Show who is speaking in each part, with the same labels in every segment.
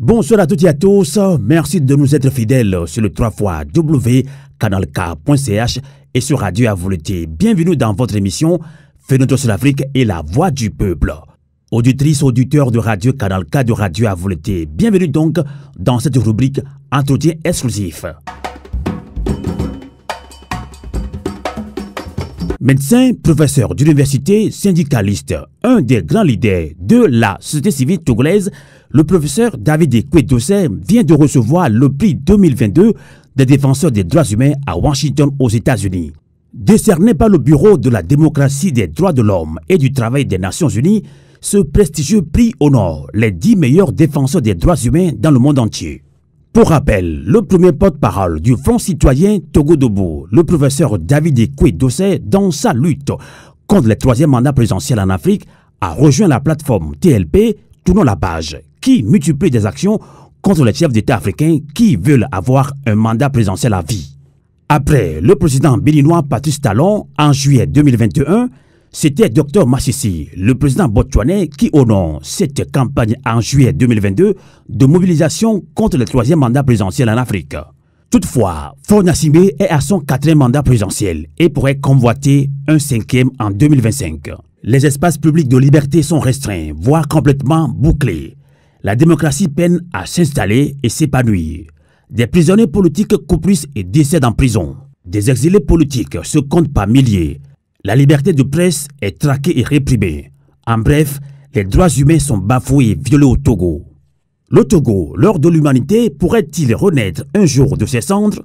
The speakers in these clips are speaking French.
Speaker 1: Bonsoir à toutes et à tous, merci de nous être fidèles sur le 3xcanalk.ch et sur Radio Avolonté. Bienvenue dans votre émission Fenêtre sur l'Afrique et la voix du peuple. Auditrices, auditeurs de Radio Canal K de Radio Avolonté, bienvenue donc dans cette rubrique Entretien exclusif. Médecin, professeur d'université, syndicaliste, un des grands leaders de la société civile togolaise, le professeur David Ekwe-Dossé vient de recevoir le prix 2022 des défenseurs des droits humains à Washington aux États-Unis. Décerné par le Bureau de la démocratie des droits de l'homme et du travail des Nations Unies, ce prestigieux prix honore les 10 meilleurs défenseurs des droits humains dans le monde entier. Pour rappel, le premier porte-parole du Front citoyen Togo Debout, le professeur David Ekwe-Dossé, dans sa lutte contre le troisième mandat présidentiel en Afrique, a rejoint la plateforme TLP Tournons la page, qui multiplie des actions contre les chefs d'État africains qui veulent avoir un mandat présidentiel à vie. Après le président béninois Patrice Talon en juillet 2021, c'était Dr Masisi, le président botswanais, qui honore cette campagne en juillet 2022 de mobilisation contre le troisième mandat présidentiel en Afrique. Toutefois, Faure Gnassingbé est à son 4e mandat présidentiel et pourrait convoiter un 5e en 2025. Les espaces publics de liberté sont restreints, voire complètement bouclés. La démocratie peine à s'installer et s'épanouir. Des prisonniers politiques couplissent et décèdent en prison. Des exilés politiques se comptent par milliers. La liberté de presse est traquée et réprimée. En bref, les droits humains sont bafoués et violés au Togo. Le Togo, lors de l'humanité, pourrait-il renaître un jour de ses cendres?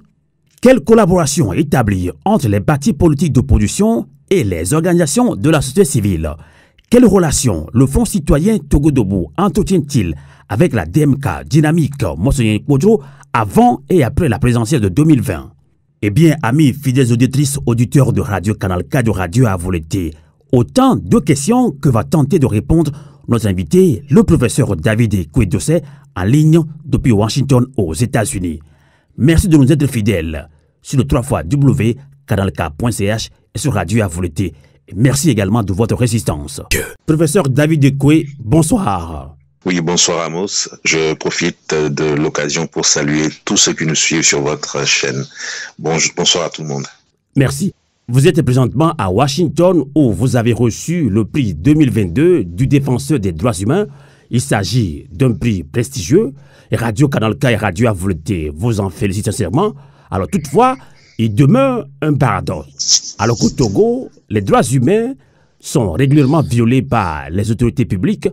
Speaker 1: Quelle collaboration établir entre les partis politiques d'opposition et les organisations de la société civile? Quelle relation le Front citoyen Togo Debout entretient-il avec la DMK dynamique Monseigneur Kodjo avant et après la présidentielle de 2020? Eh bien, amis fidèles auditrices, auditeurs de Radio Canal K de Radio Avolonté, autant de questions que va tenter de répondre notre invité, le professeur David Ekwe-Dossé, en ligne depuis Washington aux États-Unis. Merci de nous être fidèles sur le 3xcanalk.ch et sur Radio Avolonté. Merci également de votre résistance. Professeur David Ekwe, bonsoir.
Speaker 2: Oui, bonsoir Amos. Je profite de l'occasion pour saluer tous ceux qui nous suivent sur votre chaîne. Bonsoir à tout le monde.
Speaker 1: Merci. Vous êtes présentement à Washington où vous avez reçu le prix 2022 du défenseur des droits humains. Il s'agit d'un prix prestigieux. Et Radio Canal K et Radio Avolonté vous en félicitent sincèrement. Alors toutefois, il demeure un paradoxe. Alors qu'au Togo, les droits humains sont régulièrement violés par les autorités publiques.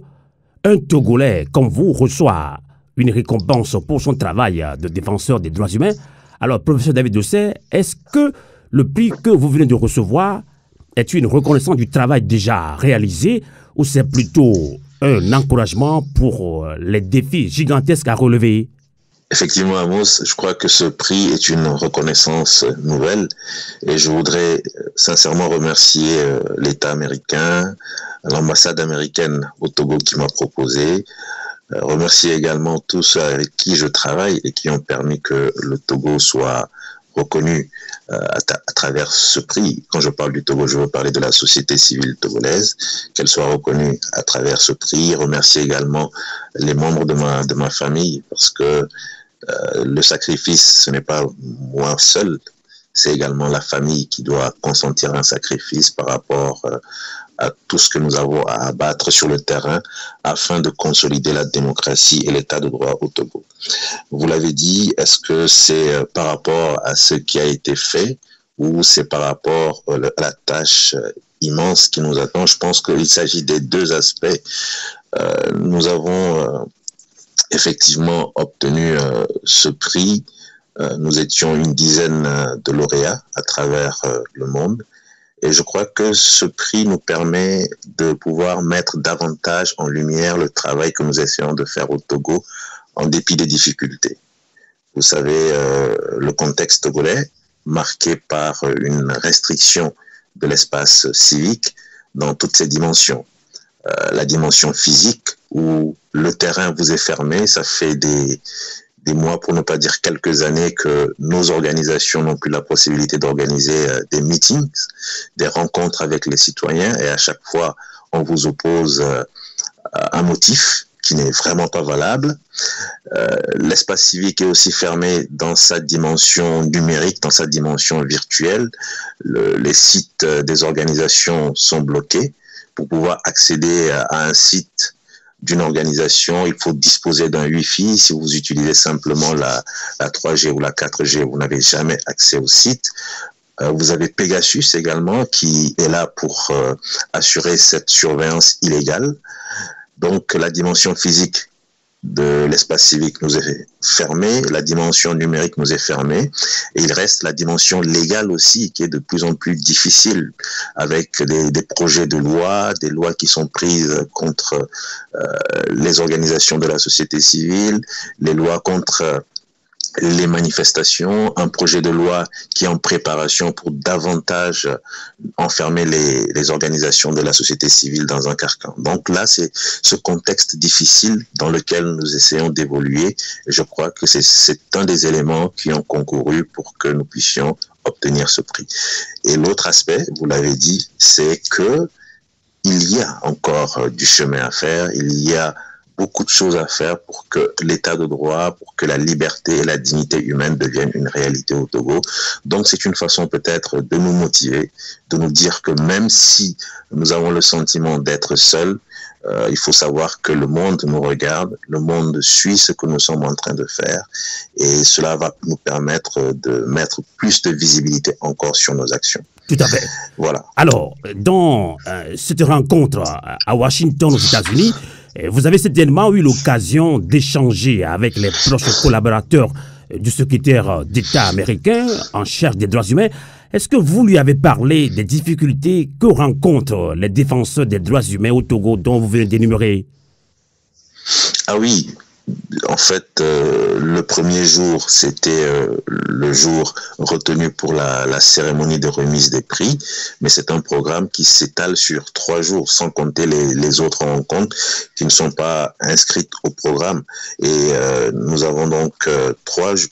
Speaker 1: Un Togolais comme vous reçoit une récompense pour son travail de défenseur des droits humains. Alors, professeur David Dossé, est-ce que le prix que vous venez de recevoir est une reconnaissance du travail déjà réalisé ou c'est plutôt un encouragement pour les défis gigantesques à relever?
Speaker 2: Effectivement, Amos, je crois que ce prix est une reconnaissance nouvelle et je voudrais sincèrement remercier l'État américain, l'ambassade américaine au Togo qui m'a proposé, remercier également tous ceux avec qui je travaille et qui ont permis que le Togo soit reconnu à travers ce prix. Quand je parle du Togo, je veux parler de la société civile togolaise, qu'elle soit reconnue à travers ce prix. Remercier également les membres de ma famille parce que le sacrifice, ce n'est pas moi seul, c'est également la famille qui doit consentir un sacrifice par rapport à tout ce que nous avons à abattre sur le terrain afin de consolider la démocratie et l'état de droit au Togo. Vous l'avez dit, est-ce que c'est par rapport à ce qui a été fait ou c'est par rapport à la tâche immense qui nous attend? Je pense qu'il s'agit des deux aspects. Nous avons effectivement obtenu ce prix. Nous étions une dizaine de lauréats à travers le monde. Et je crois que ce prix nous permet de pouvoir mettre davantage en lumière le travail que nous essayons de faire au Togo en dépit des difficultés. Vous savez, le contexte togolais, marqué par une restriction de l'espace civique dans toutes ses dimensions. La dimension physique où le terrain vous est fermé, ça fait des mois, pour ne pas dire quelques années, que nos organisations n'ont plus la possibilité d'organiser des meetings, des rencontres avec les citoyens, et à chaque fois, on vous oppose un motif qui n'est vraiment pas valable. L'espace civique est aussi fermé dans sa dimension numérique, dans sa dimension virtuelle. Les sites des organisations sont bloqués. Pour pouvoir accéder à un site d'une organisation, il faut disposer d'un Wi-Fi. Si vous utilisez simplement la 3G ou la 4G, vous n'avez jamais accès au site. Vous avez Pegasus également qui est là pour assurer cette surveillance illégale. Donc la dimension physique de l'espace civique nous est fermée, la dimension numérique nous est fermée, et il reste la dimension légale aussi qui est de plus en plus difficile avec des projets de loi, des lois qui sont prises contre les organisations de la société civile, les lois contre les manifestations, un projet de loi qui est en préparation pour davantage enfermer les organisations de la société civile dans un carcan. Donc là, c'est ce contexte difficile dans lequel nous essayons d'évoluer. Et je crois que c'est un des éléments qui ont concouru pour que nous puissions obtenir ce prix. Et l'autre aspect, vous l'avez dit, c'est que il y a encore du chemin à faire, il y a beaucoup de choses à faire pour que l'état de droit, pour que la liberté et la dignité humaine deviennent une réalité au Togo. Donc c'est une façon peut-être de nous motiver, de nous dire que même si nous avons le sentiment d'être seuls, il faut savoir que le monde nous regarde, le monde suit ce que nous sommes en train de faire et cela va nous permettre de mettre plus de visibilité encore sur nos actions.
Speaker 1: Tout à fait.
Speaker 2: Voilà.
Speaker 1: Alors, dans cette rencontre à Washington, aux États-Unis, vous avez certainement eu l'occasion d'échanger avec les proches collaborateurs du secrétaire d'État américain en charge des droits humains. Est-ce que vous lui avez parlé des difficultés que rencontrent les défenseurs des droits humains au Togo dont vous venez d'énumérer?
Speaker 2: Ah oui, en fait, le premier jour, c'était le jour retenu pour la cérémonie de remise des prix, mais c'est un programme qui s'étale sur 3 jours, sans compter les autres rencontres qui ne sont pas inscrites au programme. Et nous avons donc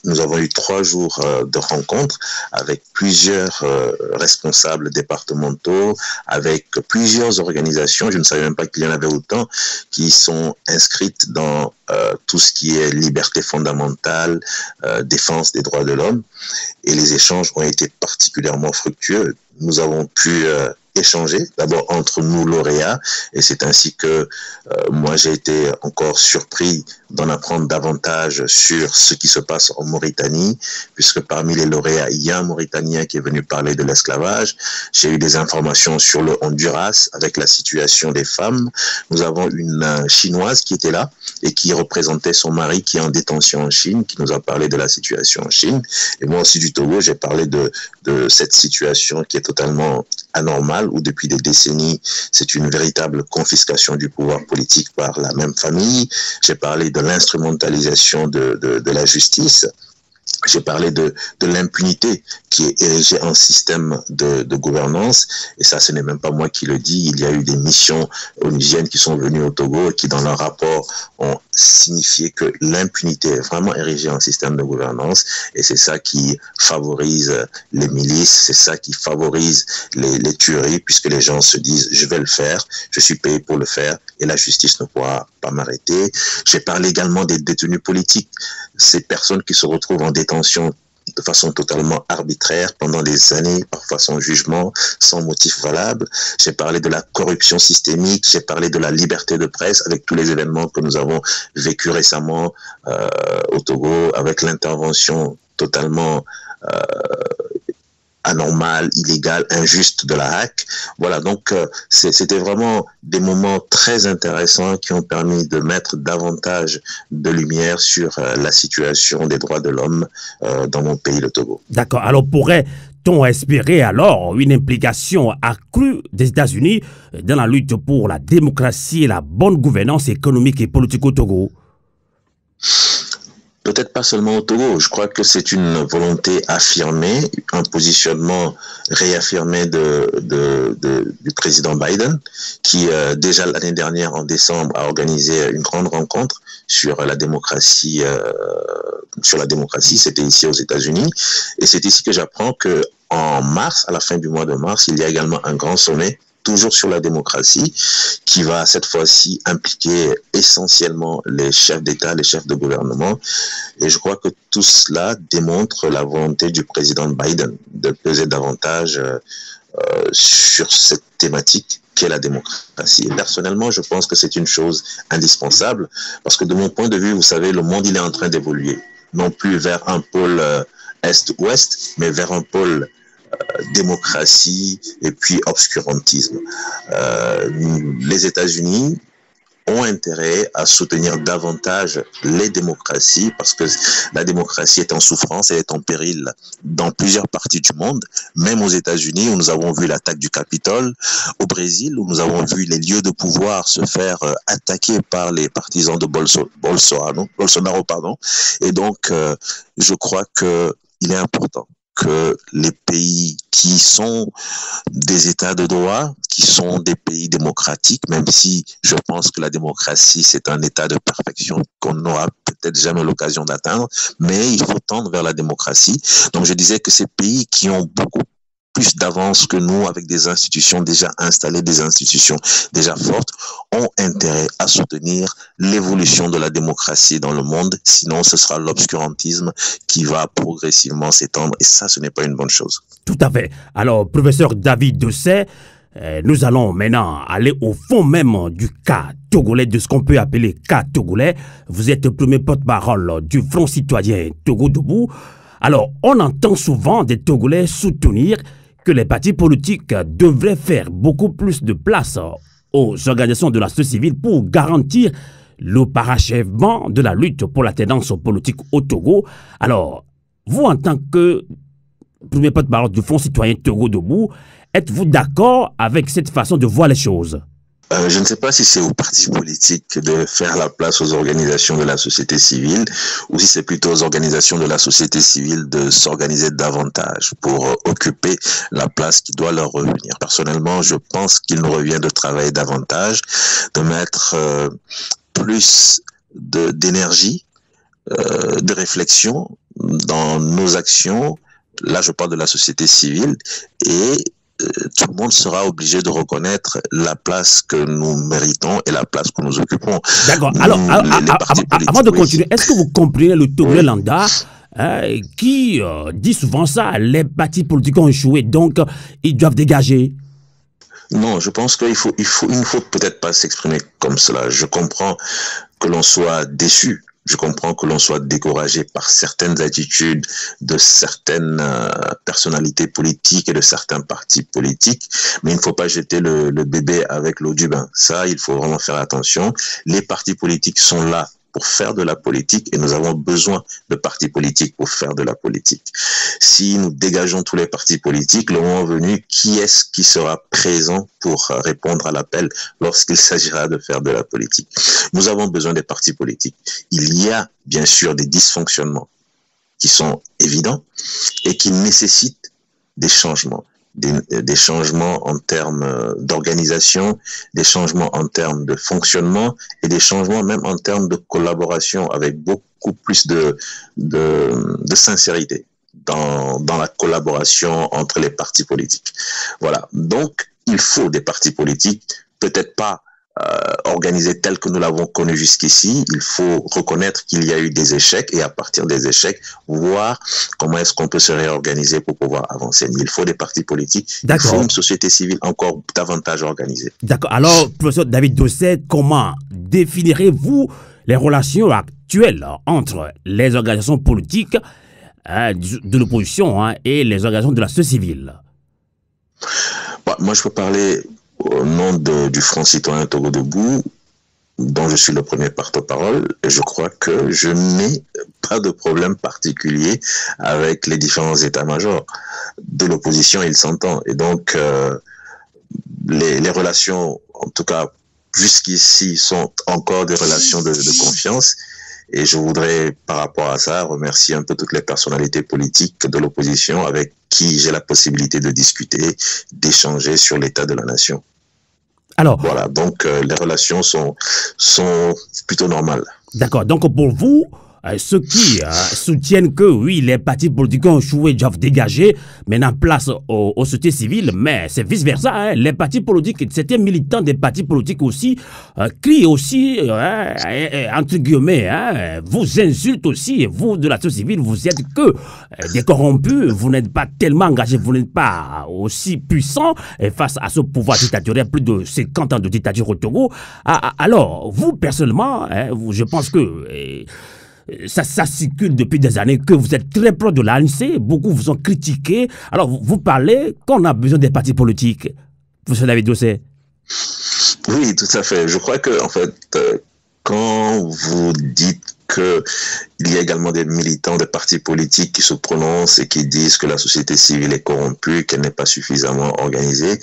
Speaker 2: nous avons eu 3 jours de rencontres avec plusieurs responsables départementaux, avec plusieurs organisations, je ne savais même pas qu'il y en avait autant, qui sont inscrites dans tout ce qui est liberté fondamentale, défense des droits de l'homme. Et les échanges ont été particulièrement fructueux. Nous avons pu échanger, d'abord entre nous lauréats, et c'est ainsi que moi j'ai été encore surpris d'en apprendre davantage sur ce qui se passe en Mauritanie, puisque parmi les lauréats, il y a un Mauritanien qui est venu parler de l'esclavage. J'ai eu des informations sur le Honduras avec la situation des femmes. Nous avons une Chinoise qui était là et qui représentait son mari qui est en détention en Chine, qui nous a parlé de la situation en Chine. Et moi aussi du Togo, j'ai parlé de cette situation qui est totalement anormale, où depuis des décennies, c'est une véritable confiscation du pouvoir politique par la même famille. J'ai parlé de l'instrumentalisation de la justice. J'ai parlé de l'impunité qui est érigée en système de gouvernance. Et ça, ce n'est même pas moi qui le dis. Il y a eu des missions onusiennes qui sont venues au Togo et qui, dans leur rapport, ont signifié que l'impunité est vraiment érigée en système de gouvernance. Et c'est ça qui favorise les milices, c'est ça qui favorise les tueries, puisque les gens se disent, je vais le faire, je suis payé pour le faire, et la justice ne pourra pas m'arrêter. J'ai parlé également des détenus politiques, ces personnes qui se retrouvent en détention de façon totalement arbitraire pendant des années, parfois sans jugement, sans motif valable. J'ai parlé de la corruption systémique, j'ai parlé de la liberté de presse avec tous les événements que nous avons vécus récemment au Togo, avec l'intervention totalement anormale, illégale, injuste de la HAC. Voilà, donc c'était vraiment des moments très intéressants qui ont permis de mettre davantage de lumière sur la situation des droits de l'homme dans mon pays, le Togo.
Speaker 1: D'accord, alors pourrait-on espérer alors une implication accrue des États-Unis dans la lutte pour la démocratie et la bonne gouvernance économique et politique au Togo?
Speaker 2: Peut-être pas seulement au Togo, je crois que c'est une volonté affirmée, un positionnement réaffirmé du président Biden, qui déjà l'année dernière en décembre a organisé une grande rencontre sur la démocratie, c'était ici aux États-Unis, et c'est ici que j'apprends que en mars, à la fin du mois de mars, il y a également un grand sommet toujours sur la démocratie, qui va cette fois-ci impliquer essentiellement les chefs d'État, les chefs de gouvernement. Et je crois que tout cela démontre la volonté du président Biden de peser davantage sur cette thématique qu'est la démocratie. Et personnellement, je pense que c'est une chose indispensable parce que de mon point de vue, vous savez, le monde il est en train d'évoluer, non plus vers un pôle est-ouest, mais vers un pôle démocratie et puis obscurantisme. Les États-Unis ont intérêt à soutenir davantage les démocraties parce que la démocratie est en souffrance, elle est en péril dans plusieurs parties du monde, même aux États-Unis où nous avons vu l'attaque du Capitole, au Brésil où nous avons vu les lieux de pouvoir se faire attaquer par les partisans de Bolsonaro, et donc je crois que il est important que les pays qui sont des États de droit, qui sont des pays démocratiques, même si je pense que la démocratie, c'est un état de perfection qu'on n'aura peut-être jamais l'occasion d'atteindre, mais il faut tendre vers la démocratie. Donc je disais que ces pays qui ont beaucoup plus d'avance que nous, avec des institutions déjà installées, des institutions déjà fortes, ont intérêt à soutenir l'évolution de la démocratie dans le monde. Sinon, ce sera l'obscurantisme qui va progressivement s'étendre. Et ça, ce n'est pas une bonne chose.
Speaker 1: Tout à fait. Alors, professeur David Doucet, nous allons maintenant aller au fond même du cas togolais, de ce qu'on peut appeler cas togolais. Vous êtes le premier porte-parole du Front citoyen Togo Debout. Alors, on entend souvent des Togolais soutenir que les partis politiques devraient faire beaucoup plus de place aux organisations de la société civile pour garantir le parachèvement de la lutte pour la tendance politique au Togo. Alors, vous, en tant que premier porte-parole du Front citoyen Togo Debout, êtes-vous d'accord avec cette façon de voir les choses?
Speaker 2: Je ne sais pas si c'est aux partis politiques de faire la place aux organisations de la société civile ou si c'est plutôt aux organisations de la société civile de s'organiser davantage pour occuper la place qui doit leur revenir. Personnellement, je pense qu'il nous revient de travailler davantage, de mettre plus d'énergie, de réflexion dans nos actions. Là, je parle de la société civile et tout le monde sera obligé de reconnaître la place que nous méritons et la place que nous occupons.
Speaker 1: D'accord. Alors, avant de continuer, est-ce que vous comprenez le Togolais lambda qui dit souvent ça, les partis politiques ont échoué, donc ils doivent dégager?
Speaker 2: Non, je pense qu'il ne faut peut-être pas s'exprimer comme cela. Je comprends que l'on soit déçu. Je comprends que l'on soit découragé par certaines attitudes de certaines personnalités politiques et de certains partis politiques, mais il ne faut pas jeter le bébé avec l'eau du bain. Ça, il faut vraiment faire attention. Les partis politiques sont là pour faire de la politique et nous avons besoin de partis politiques pour faire de la politique. Si nous dégageons tous les partis politiques, le moment venu, qui est-ce qui sera présent pour répondre à l'appel lorsqu'il s'agira de faire de la politique? Nous avons besoin des partis politiques. Il y a bien sûr des dysfonctionnements qui sont évidents et qui nécessitent des changements. Des changements en termes d'organisation, des changements en termes de fonctionnement et des changements même en termes de collaboration avec beaucoup plus de sincérité dans la collaboration entre les partis politiques. Voilà. Donc, il faut des partis politiques, peut-être pas organisés tels que nous l'avons connu jusqu'ici. Il faut reconnaître qu'il y a eu des échecs et à partir des échecs, voir comment est-ce qu'on peut se réorganiser pour pouvoir avancer. Il faut des partis politiques, il faut une société civile encore davantage organisée.
Speaker 1: D'accord. Alors, professeur David Doucet, comment définirez-vous les relations actuelles entre les organisations politiques de l'opposition et les organisations de la société civile?
Speaker 2: Moi, je peux parler au nom du Front citoyen Togo Debout, dont je suis le premier porte-parole, et je crois que je n'ai pas de problème particulier avec les différents états-majors de l'opposition, il s'entend. Et donc, les relations, en tout cas jusqu'ici, sont encore des relations de confiance. Et je voudrais, par rapport à ça, remercier un peu toutes les personnalités politiques de l'opposition avec qui j'ai la possibilité de discuter, d'échanger sur l'état de la nation. Alors, voilà, donc les relations sont plutôt normales.
Speaker 1: D'accord. Donc pour vous, ceux qui soutiennent que oui, les partis politiques ont échoué, doivent dégager maintenant place aux sociétés civiles, mais c'est vice-versa. Hein. Les partis politiques, certains militants des partis politiques aussi, crient aussi, entre guillemets, vous insultent aussi, vous de la société civile, vous êtes que des corrompus, vous n'êtes pas tellement engagés, vous n'êtes pas aussi puissants face à ce pouvoir dictatorial, plus de 50 ans de dictature au Togo. Alors, vous personnellement, je pense que ça circule depuis des années, que vous êtes très proche de l'ANC, beaucoup vous ont critiqué. Alors, vous parlez qu'on a besoin des partis politiques. Vous David Dossé.
Speaker 2: Oui, tout à fait. Je crois que, en fait, quand vous dites qu'il y a également des militants des partis politiques qui se prononcent et qui disent que la société civile est corrompue, qu'elle n'est pas suffisamment organisée,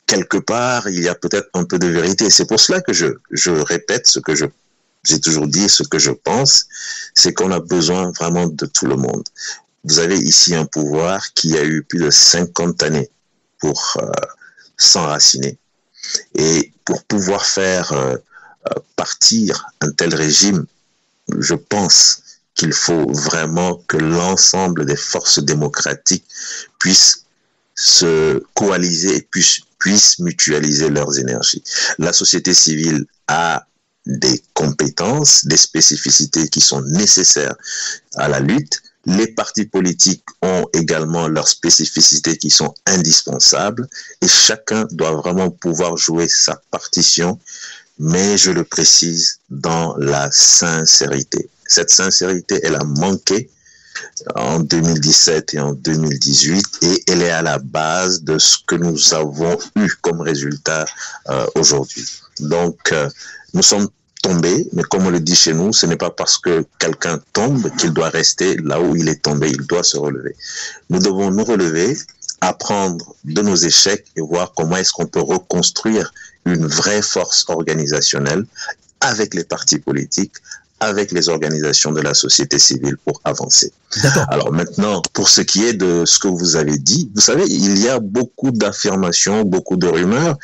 Speaker 2: quelque part, il y a peut-être un peu de vérité. C'est pour cela que je répète ce que j'ai toujours dit, ce que je pense, c'est qu'on a besoin vraiment de tout le monde. Vous avez ici un pouvoir qui a eu plus de 50 années pour s'enraciner. Et pour pouvoir faire partir un tel régime, je pense qu'il faut vraiment que l'ensemble des forces démocratiques puissent se coaliser et puissent mutualiser leurs énergies. La société civile a des compétences, des spécificités qui sont nécessaires à la lutte. Les partis politiques ont également leurs spécificités qui sont indispensables et chacun doit vraiment pouvoir jouer sa partition, mais je le précise, dans la sincérité. Cette sincérité, elle a manqué en 2017 et en 2018 et elle est à la base de ce que nous avons eu comme résultat aujourd'hui. Donc, nous sommes tombés, mais comme on le dit chez nous, ce n'est pas parce que quelqu'un tombe qu'il doit rester là où il est tombé, il doit se relever. Nous devons nous relever, apprendre de nos échecs et voir comment est-ce qu'on peut reconstruire une vraie force organisationnelle avec les partis politiques, avec les organisations de la société civile pour avancer. Alors maintenant, pour ce qui est de ce que vous avez dit, vous savez, il y a beaucoup d'affirmations, beaucoup de rumeurs,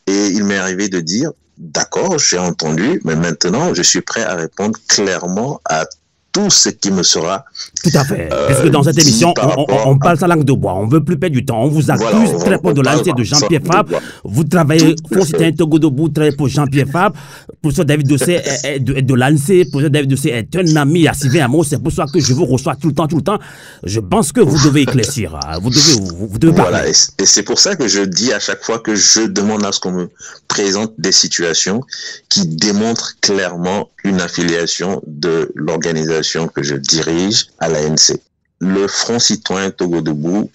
Speaker 2: et il m'est arrivé de dire, d'accord, j'ai entendu, mais maintenant, je suis prêt à répondre clairement à tout ce qui me sera...
Speaker 1: Tout à fait. Parce que dans cette émission, on parle sa langue de bois. On ne veut plus perdre du temps. On vous accuse très peu de l'ANC de Jean-Pierre Fabre. Vous travaillez pour un Togo debout, vous travaillez pour Jean-Pierre Fabre. Professeur David Dossé est de l'ANC. Professeur David Dossé est un ami à Sylvain Amo. C'est pour ça que je vous reçois tout le temps. Je pense que vous devez éclaircir. Vous devez parler.
Speaker 2: Voilà. Et c'est pour ça que je dis à chaque fois que je demande à ce qu'on me présente des situations qui démontrent clairement une affiliation de l'organisation que je dirige à l'ANC. Le Front citoyen Togo debout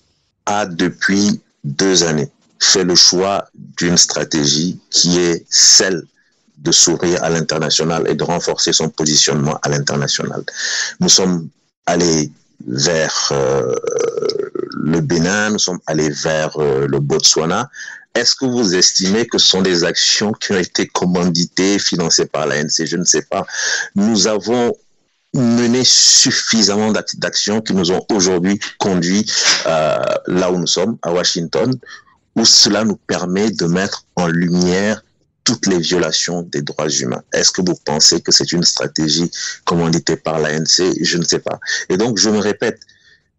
Speaker 2: a depuis 2 années fait le choix d'une stratégie qui est celle de s'ouvrir à l'international et de renforcer son positionnement à l'international. Nous sommes allés vers le Bénin, nous sommes allés vers le Botswana. Est-ce que vous estimez que ce sont des actions qui ont été commanditées, financées par l'ANC? Je ne sais pas. Nous avons mené suffisamment d'actions qui nous ont aujourd'hui conduits là où nous sommes, à Washington, où cela nous permet de mettre en lumière toutes les violations des droits humains. Est-ce que vous pensez que c'est une stratégie commanditée par l'ANC? Je ne sais pas. Et donc, je me répète,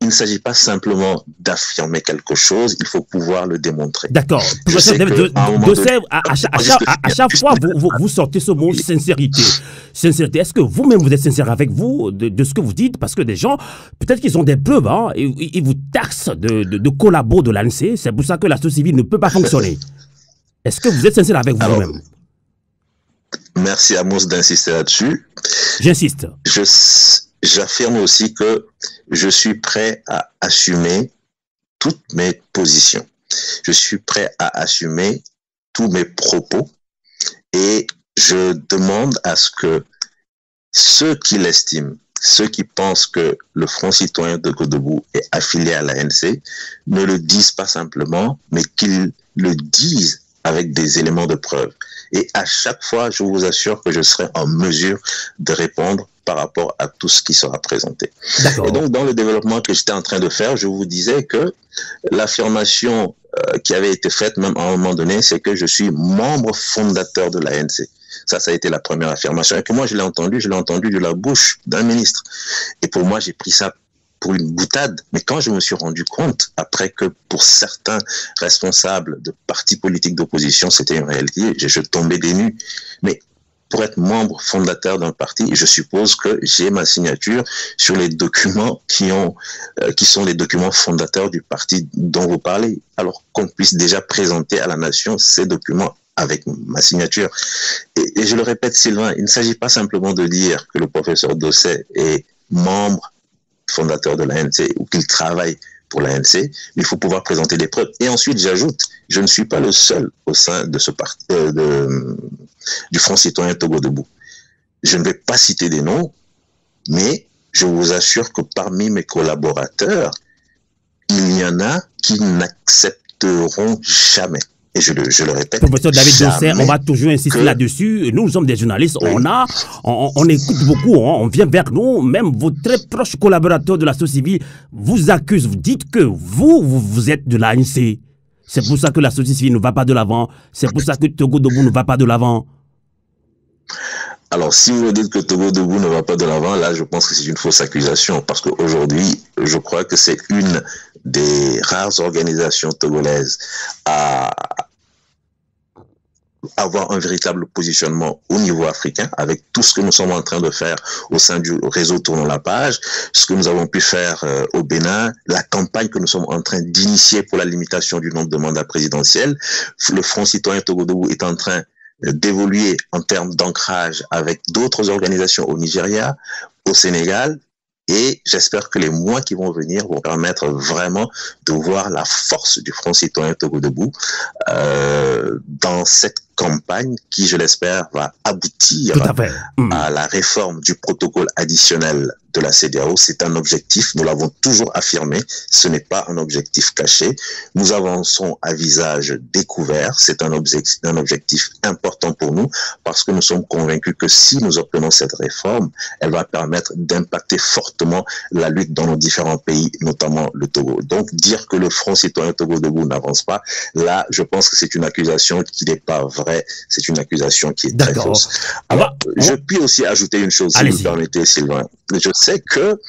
Speaker 2: il ne s'agit pas simplement d'affirmer quelque chose, il faut pouvoir le démontrer.
Speaker 1: D'accord. À chaque fois, vous sortez ce mot sincérité. Sincérité, est-ce que vous-même vous êtes sincère avec vous de ce que vous dites? Parce que des gens, peut-être qu'ils ont des preuves, hein, ils vous taxent de collabos de l'ANC, c'est pour ça que la société civile ne peut pas fonctionner. Est-ce que vous êtes sincère avec vous-même?
Speaker 2: Merci Amos d'insister là-dessus.
Speaker 1: J'insiste.
Speaker 2: J'affirme aussi que je suis prêt à assumer toutes mes positions. Je suis prêt à assumer tous mes propos et je demande à ce que ceux qui l'estiment, ceux qui pensent que le Front citoyen de Togo debout est affilié à l'ANC, ne le disent pas simplement, mais qu'ils le disent avec des éléments de preuve. Et à chaque fois, je vous assure que je serai en mesure de répondre par rapport à tout ce qui sera présenté. Et donc, dans le développement que j'étais en train de faire, je vous disais que l'affirmation qui avait été faite, même à un moment donné, c'est que je suis membre fondateur de l'ANC. Ça a été la première affirmation. Et que moi, je l'ai entendu de la bouche d'un ministre. Et pour moi, j'ai pris ça pour une boutade. Mais quand je me suis rendu compte, après que pour certains responsables de partis politiques d'opposition, c'était une réalité, je tombais des nues. Mais pour être membre fondateur d'un parti, je suppose que j'ai ma signature sur les documents qui sont les documents fondateurs du parti dont vous parlez. Alors qu'on puisse déjà présenter à la nation ces documents avec ma signature. Et je le répète, Sylvain, il ne s'agit pas simplement de dire que le professeur Dosset est membre fondateur de l'ANC ou qu'il travaille pour l'ANC, mais il faut pouvoir présenter des preuves. Et ensuite, j'ajoute, je ne suis pas le seul au sein de ce parti, du Front Citoyen Togo Debout. Je ne vais pas citer des noms, mais je vous assure que parmi mes collaborateurs, il y en a qui n'accepteront jamais. Et je le répète.
Speaker 1: Professeur David Dosset, on va toujours insister là-dessus. Nous sommes des journalistes, oui. on écoute beaucoup, hein, on vient vers nous, même vos très proches collaborateurs de la société civile vous accusent, vous dites que vous êtes de l'ANC. C'est pour ça que la société civile ne va pas de l'avant, c'est pour ça que Togo Debout ne va pas de l'avant.
Speaker 2: Alors, si vous me dites que Togo Debout ne va pas de l'avant, là, je pense que c'est une fausse accusation, parce qu'aujourd'hui, je crois que c'est une des rares organisations togolaises à avoir un véritable positionnement au niveau africain, avec tout ce que nous sommes en train de faire au sein du réseau Tournons la page, ce que nous avons pu faire au Bénin, la campagne que nous sommes en train d'initier pour la limitation du nombre de mandats présidentiels. Le Front Citoyen Togo Debout est en train d'évoluer en termes d'ancrage avec d'autres organisations au Nigeria, au Sénégal, et j'espère que les mois qui vont venir vont permettre vraiment de voir la force du Front Citoyen Togo Debout dans cette campagne qui, je l'espère, va aboutir à la réforme du protocole additionnel de la CEDEAO. C'est un objectif, nous l'avons toujours affirmé, ce n'est pas un objectif caché. Nous avançons à visage découvert, c'est un objectif important pour nous parce que nous sommes convaincus que si nous obtenons cette réforme, elle va permettre d'impacter fortement la lutte dans nos différents pays, notamment le Togo. Donc dire que le Front Citoyen Togo Debout n'avance pas, là je pense que c'est une accusation qui n'est pas vraie, c'est une accusation qui est très fausse. Alors, je puis aussi ajouter une chose, si vous permettez, Sylvain. Je sais que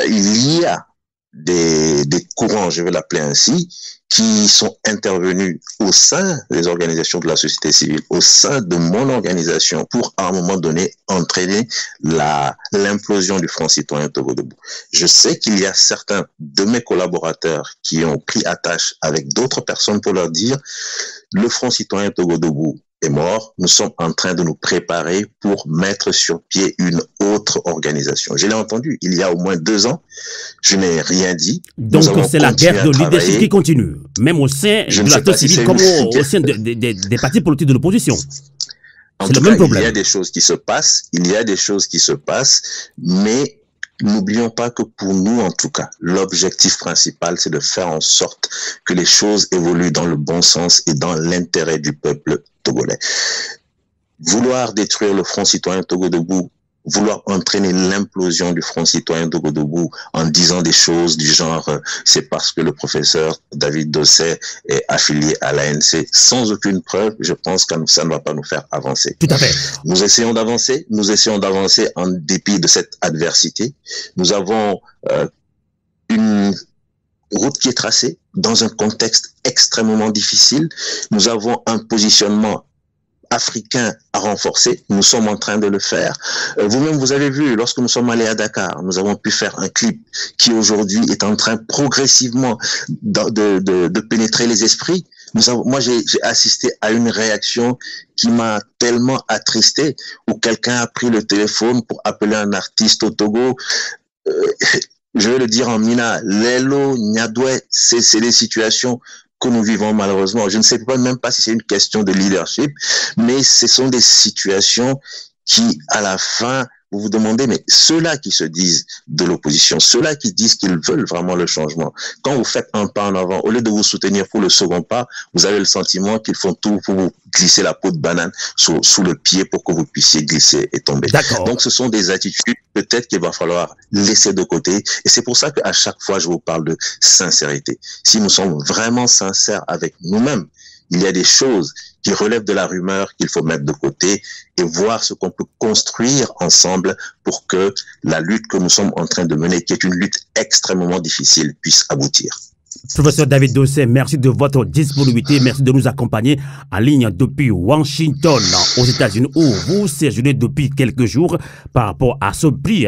Speaker 2: il y a des courants, je vais l'appeler ainsi, qui sont intervenus au sein des organisations de la société civile, au sein de mon organisation, pour à un moment donné entraîner l'implosion du Front Citoyen Togo Debout. Je sais qu'il y a certains de mes collaborateurs qui ont pris attache avec d'autres personnes pour leur dire le Front Citoyen Togo Debout est mort, nous sommes en train de nous préparer pour mettre sur pied une autre organisation. Je l'ai entendu il y a au moins 2 ans, je n'ai rien dit.
Speaker 1: Donc c'est la guerre de leadership qui continue, même au sein de la société civile comme au sein des partis politiques de l'opposition.
Speaker 2: C'est le même problème. Il y a des choses qui se passent, mais n'oublions pas que pour nous, en tout cas, l'objectif principal, c'est de faire en sorte que les choses évoluent dans le bon sens et dans l'intérêt du peuple togolais. Vouloir détruire le Front Citoyen Togo Debout, vouloir entraîner l'implosion du Front Citoyen Togo Debout en disant des choses du genre c'est parce que le professeur David Dosset est affilié à l'ANC sans aucune preuve, je pense que ça ne va pas nous faire avancer.
Speaker 1: Tout à fait.
Speaker 2: Nous essayons d'avancer en dépit de cette adversité. Nous avons une route qui est tracée dans un contexte extrêmement difficile. Nous avons un positionnement africain à renforcer, nous sommes en train de le faire. Vous-même, vous avez vu, lorsque nous sommes allés à Dakar, nous avons pu faire un clip qui aujourd'hui est en train progressivement de pénétrer les esprits. Moi, j'ai assisté à une réaction qui m'a tellement attristé, où quelqu'un a pris le téléphone pour appeler un artiste au Togo. Je vais le dire en mina, Lelo, Nyadwe, c'est des situations que nous vivons malheureusement. Je ne sais même pas si c'est une question de leadership, mais ce sont des situations qui, à la fin, vous vous demandez, mais ceux-là qui se disent de l'opposition, ceux-là qui disent qu'ils veulent vraiment le changement, quand vous faites un pas en avant, au lieu de vous soutenir pour le second pas, vous avez le sentiment qu'ils font tout pour vous glisser la peau de banane sous le pied pour que vous puissiez glisser et tomber. Donc ce sont des attitudes peut-être qu'il va falloir laisser de côté. Et c'est pour ça qu'à chaque fois, je vous parle de sincérité. Si nous sommes vraiment sincères avec nous-mêmes, il y a des choses qui relèvent de la rumeur qu'il faut mettre de côté et voir ce qu'on peut construire ensemble pour que la lutte que nous sommes en train de mener, qui est une lutte extrêmement difficile, puisse aboutir.
Speaker 1: Professeur David Dossé, merci de votre disponibilité, merci de nous accompagner en ligne depuis Washington, aux États-Unis, où vous séjournez depuis quelques jours par rapport à ce prix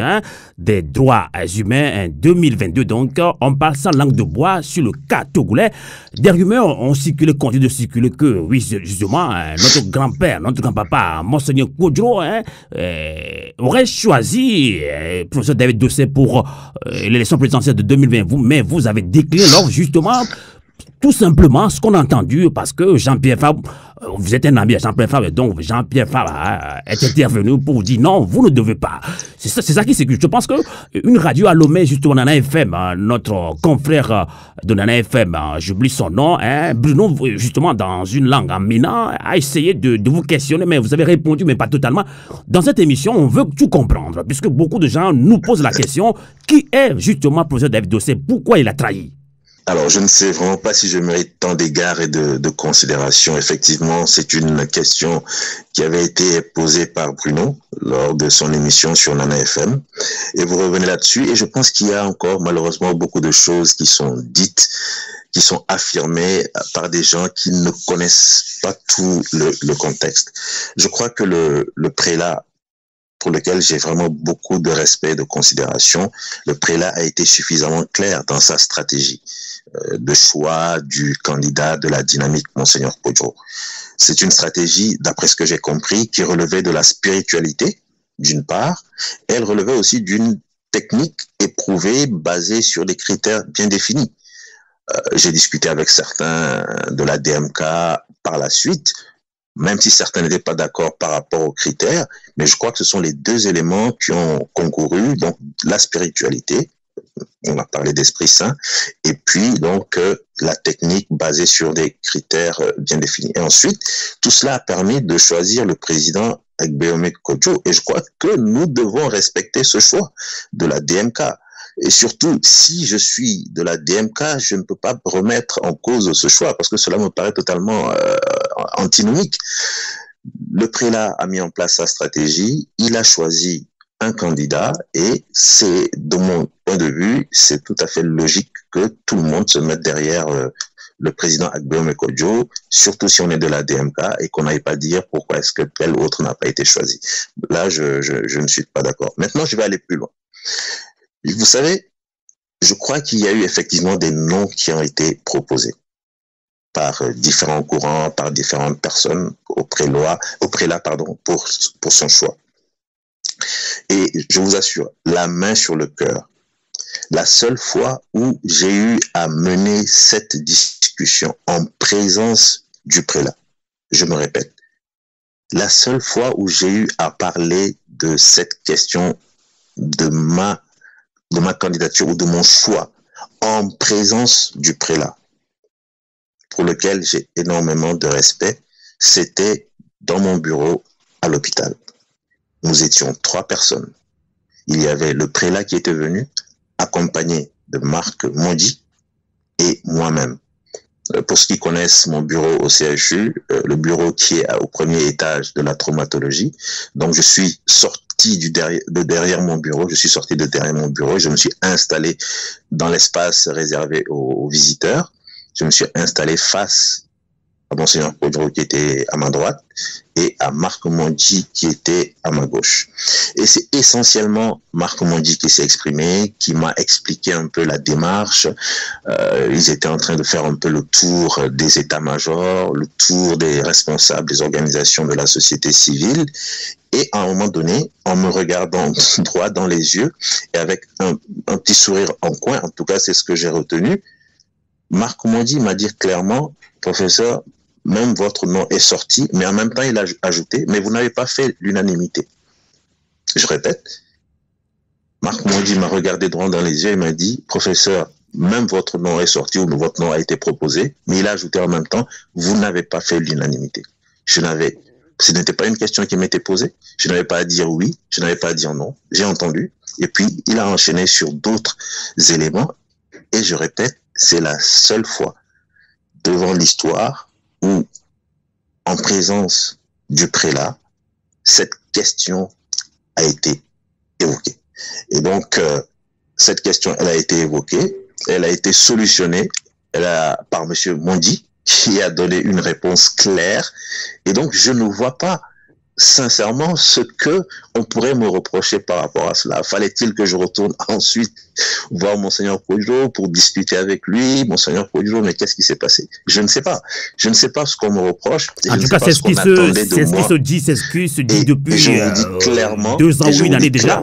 Speaker 1: des droits humains 2022. Donc, on parle sans langue de bois sur le cas togolais. Des rumeurs ont circulé, continuent de circuler que, oui, justement, notre grand-père, notre grand-papa, Monseigneur Kodjo, aurait choisi professeur David Dossé pour l'élection présidentielle de 2020. Mais vous avez décliné l'offre justement, tout simplement, ce qu'on a entendu, parce que Jean-Pierre Fabre, vous êtes un ami à Jean-Pierre Fabre, donc Jean-Pierre Fabre est intervenu pour vous dire non, vous ne devez pas. C'est ça qui circule. Je pense qu'une radio à Lomé, justement, Nana FM, notre confrère de Nana FM, j'oublie son nom, Bruno, justement, dans une langue en mina, a essayé de vous questionner, mais vous avez répondu, mais pas totalement. Dans cette émission, on veut tout comprendre, puisque beaucoup de gens nous posent la question, qui est justement professeur David Dossé? Pourquoi il a trahi?
Speaker 2: Alors, je ne sais vraiment pas si je mérite tant d'égards et de considération. Effectivement, c'est une question qui avait été posée par Bruno lors de son émission sur Nana FM. Et vous revenez là-dessus. Et je pense qu'il y a encore, malheureusement, beaucoup de choses qui sont dites, qui sont affirmées par des gens qui ne connaissent pas tout le contexte. Je crois que le prélat, pour lequel j'ai vraiment beaucoup de respect et de considération, le prélat a été suffisamment clair dans sa stratégie de choix du candidat de la dynamique Monseigneur Kodjo. C'est une stratégie, d'après ce que j'ai compris, qui relevait de la spiritualité, d'une part, et elle relevait aussi d'une technique éprouvée basée sur des critères bien définis. J'ai discuté avec certains de la DMK par la suite, même si certains n'étaient pas d'accord par rapport aux critères, mais je crois que ce sont les deux éléments qui ont concouru, donc la spiritualité, on a parlé d'Esprit Saint, et puis donc la technique basée sur des critères bien définis. Et ensuite, tout cela a permis de choisir le président Agbeome Kodjo, et je crois que nous devons respecter ce choix de la DMK. Et surtout, si je suis de la DMK, je ne peux pas remettre en cause ce choix, parce que cela me paraît totalement antinomique. Le prélat a mis en place sa stratégie, il a choisi un candidat, et c'est, de mon point de vue, c'est tout à fait logique que tout le monde se mette derrière le président Agbeome Kodjo, surtout si on est de la DMK, et qu'on n'aille pas dire pourquoi est-ce que tel autre n'a pas été choisi. Là, je ne suis pas d'accord. Maintenant, je vais aller plus loin. Vous savez, je crois qu'il y a eu effectivement des noms qui ont été proposés par différents courants, par différentes personnes au prélat, pour son choix. Et je vous assure, la main sur le cœur, la seule fois où j'ai eu à mener cette discussion en présence du prélat, je me répète, la seule fois où j'ai eu à parler de cette question de ma candidature ou de mon choix en présence du prélat, pour lequel j'ai énormément de respect, c'était dans mon bureau à l'hôpital. Nous étions 3 personnes. Il y avait le prélat qui était venu, accompagné de Marc Mondi et moi-même. Pour ceux qui connaissent mon bureau au CHU, le bureau qui est au premier étage de la traumatologie, donc je suis sorti de derrière mon bureau, et je me suis installé dans l'espace réservé aux visiteurs. Je me suis installé face à Monseigneur Kodjo qui était à ma droite et à Marc Mondi qui était à ma gauche. Et c'est essentiellement Marc Mondi qui s'est exprimé, qui m'a expliqué un peu la démarche. Ils étaient en train de faire un peu le tour des états-majors, le tour des responsables des organisations de la société civile. Et à un moment donné, en me regardant droit dans les yeux et avec un petit sourire en coin, en tout cas c'est ce que j'ai retenu, Marc Mondi m'a dit clairement, professeur, même votre nom est sorti, mais en même temps il a ajouté, mais vous n'avez pas fait l'unanimité. Je répète, Marc Mondy m'a regardé droit dans les yeux et m'a dit, professeur, même votre nom est sorti ou votre nom a été proposé, mais il a ajouté en même temps, vous n'avez pas fait l'unanimité. Ce n'était pas une question qui m'était posée. Je n'avais pas à dire oui, je n'avais pas à dire non. J'ai entendu. Et puis, il a enchaîné sur d'autres éléments. Et je répète, c'est la seule fois devant l'histoire où, en présence du prélat, cette question a été évoquée. Et donc, cette question, elle a été évoquée, elle a été solutionnée par M. Mondy, qui a donné une réponse claire. Et donc, je ne vois pas sincèrement ce que on pourrait me reprocher par rapport à cela. Fallait-il que je retourne ensuite voir Monseigneur Kodjo pour discuter avec lui? Monseigneur Kodjo, mais qu'est-ce qui s'est passé? Je ne sais pas. Je ne sais pas ce qu'on me reproche.
Speaker 1: En tout cas, c'est ce qui se dit, c'est ce qui se dit depuis
Speaker 2: je vous dis clairement,
Speaker 1: 2 ans ou une année déjà.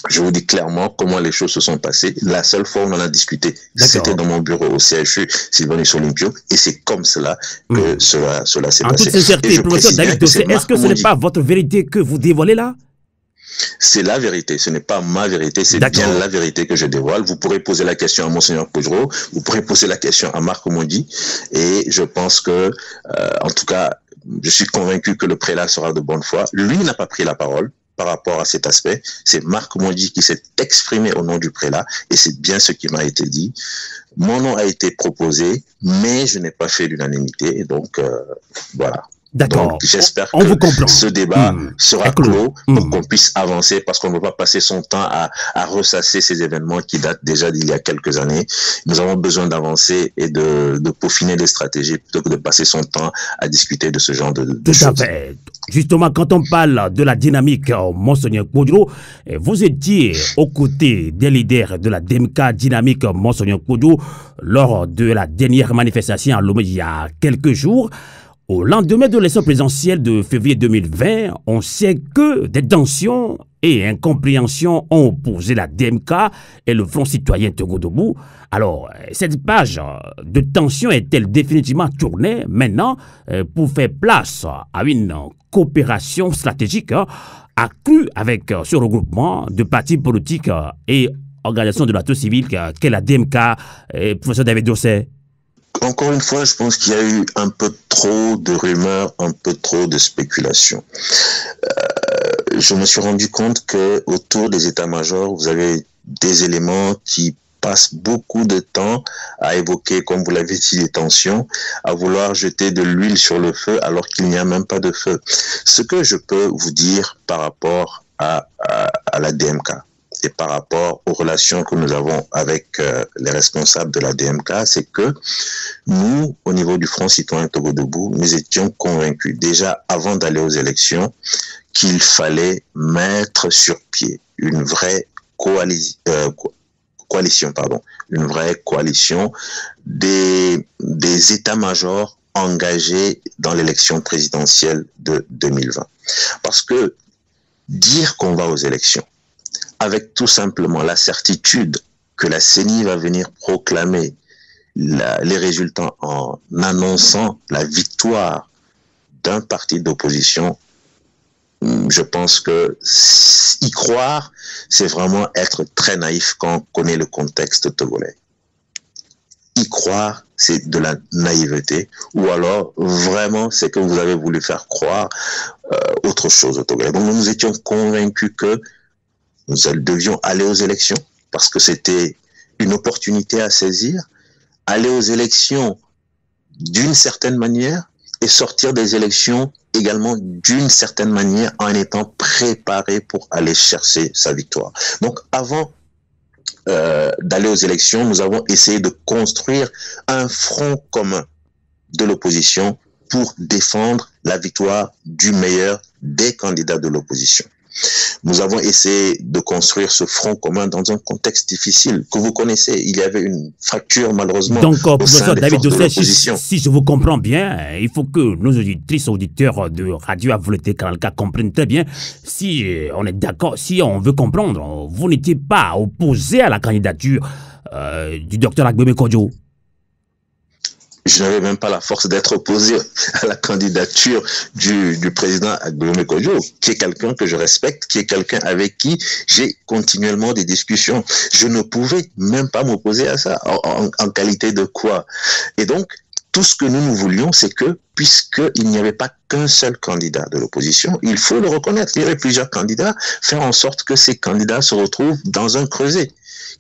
Speaker 2: Je vous dis clairement comment les choses se sont passées. La seule fois où on en a discuté, c'était dans mon bureau au CHU Sylvanus Olympio, et c'est comme cela que cela s'est passé.
Speaker 1: En toute sincérité, professeur David Dossé, est-ce que ce n'est pas votre vérité que vous dévoilez là?
Speaker 2: C'est la vérité, ce n'est pas ma vérité, c'est bien la vérité que je dévoile. Vous pourrez poser la question à Monseigneur Kodjo, vous pourrez poser la question à Marc Mondy, et je pense que, en tout cas, je suis convaincu que le prélat sera de bonne foi. Lui n'a pas pris la parole par rapport à cet aspect. C'est Marc Mondy qui s'est exprimé au nom du prélat, et c'est bien ce qui m'a été dit. Mon nom a été proposé, mais je n'ai pas fait l'unanimité, et donc voilà.
Speaker 1: D'accord.
Speaker 2: J'espère que ce débat sera clos pour qu'on puisse avancer, parce qu'on ne peut pas passer son temps à ressasser ces événements qui datent déjà d'il y a quelques années. Nous avons besoin d'avancer et de peaufiner des stratégies plutôt que de passer son temps à discuter de ce genre de choses.
Speaker 1: Tout à fait. Justement, quand on parle de la dynamique, Monseigneur Kodjo, vous étiez aux côtés des leaders de la DMK dynamique, Monseigneur Kodjo, lors de la dernière manifestation à Lomé il y a quelques jours. Au lendemain de l'élection présidentielle de février 2020, on sait que des tensions et incompréhensions ont opposé la DMK et le Front citoyen Togo Debout. Alors, cette page de tension est-elle définitivement tournée maintenant pour faire place à une coopération stratégique accrue avec ce regroupement de partis politiques et organisations de la société civile qu'est la DMK et professeur David Dossé?
Speaker 2: Encore une fois, je pense qu'il y a eu un peu trop de rumeurs, un peu trop de spéculations. Je me suis rendu compte que autour des états-majors, vous avez des éléments qui passent beaucoup de temps à évoquer, comme vous l'avez dit, les tensions, à vouloir jeter de l'huile sur le feu alors qu'il n'y a même pas de feu. Ce que je peux vous dire par rapport à la DMK, et par rapport aux relations que nous avons avec les responsables de la DMK, c'est que nous, au niveau du Front citoyen Togo Debout, nous étions convaincus, déjà avant d'aller aux élections, qu'il fallait mettre sur pied une vraie coalition, une vraie coalition des états-majors engagés dans l'élection présidentielle de 2020. Parce que dire qu'on va aux élections, avec tout simplement la certitude que la CENI va venir proclamer les résultats en annonçant la victoire d'un parti d'opposition, je pense que y croire, c'est vraiment être très naïf quand on connaît le contexte togolais. Y croire, c'est de la naïveté, ou alors vraiment c'est que vous avez voulu faire croire autre chose au Togolais. Donc nous étions convaincus que nous devions aller aux élections parce que c'était une opportunité à saisir, aller aux élections d'une certaine manière et sortir des élections également d'une certaine manière en étant préparé pour aller chercher sa victoire. Donc avant d'aller aux élections, nous avons essayé de construire un front commun de l'opposition pour défendre la victoire du meilleur des candidats de l'opposition. Nous avons essayé de construire ce front commun dans un contexte difficile que vous connaissez. Il y avait une fracture malheureusement au sein des forces de l'opposition.
Speaker 1: Si je vous comprends bien, il faut que nos auditrices et auditeurs de Radio Avouleté Kanalka comprennent très bien. Si on est d'accord, si on veut comprendre, vous n'étiez pas opposé à la candidature du docteur Agbemé Kodjo.
Speaker 2: je n'avais même pas la force d'être opposé à la candidature du président Agbooméné Kodjo, qui est quelqu'un que je respecte, qui est quelqu'un avec qui j'ai continuellement des discussions. Je ne pouvais même pas m'opposer à ça. En qualité de quoi? Et donc, tout ce que nous voulions, c'est que, puisqu'il n'y avait pas qu'un seul candidat de l'opposition, il faut le reconnaître, il y avait plusieurs candidats, faire en sorte que ces candidats se retrouvent dans un creuset,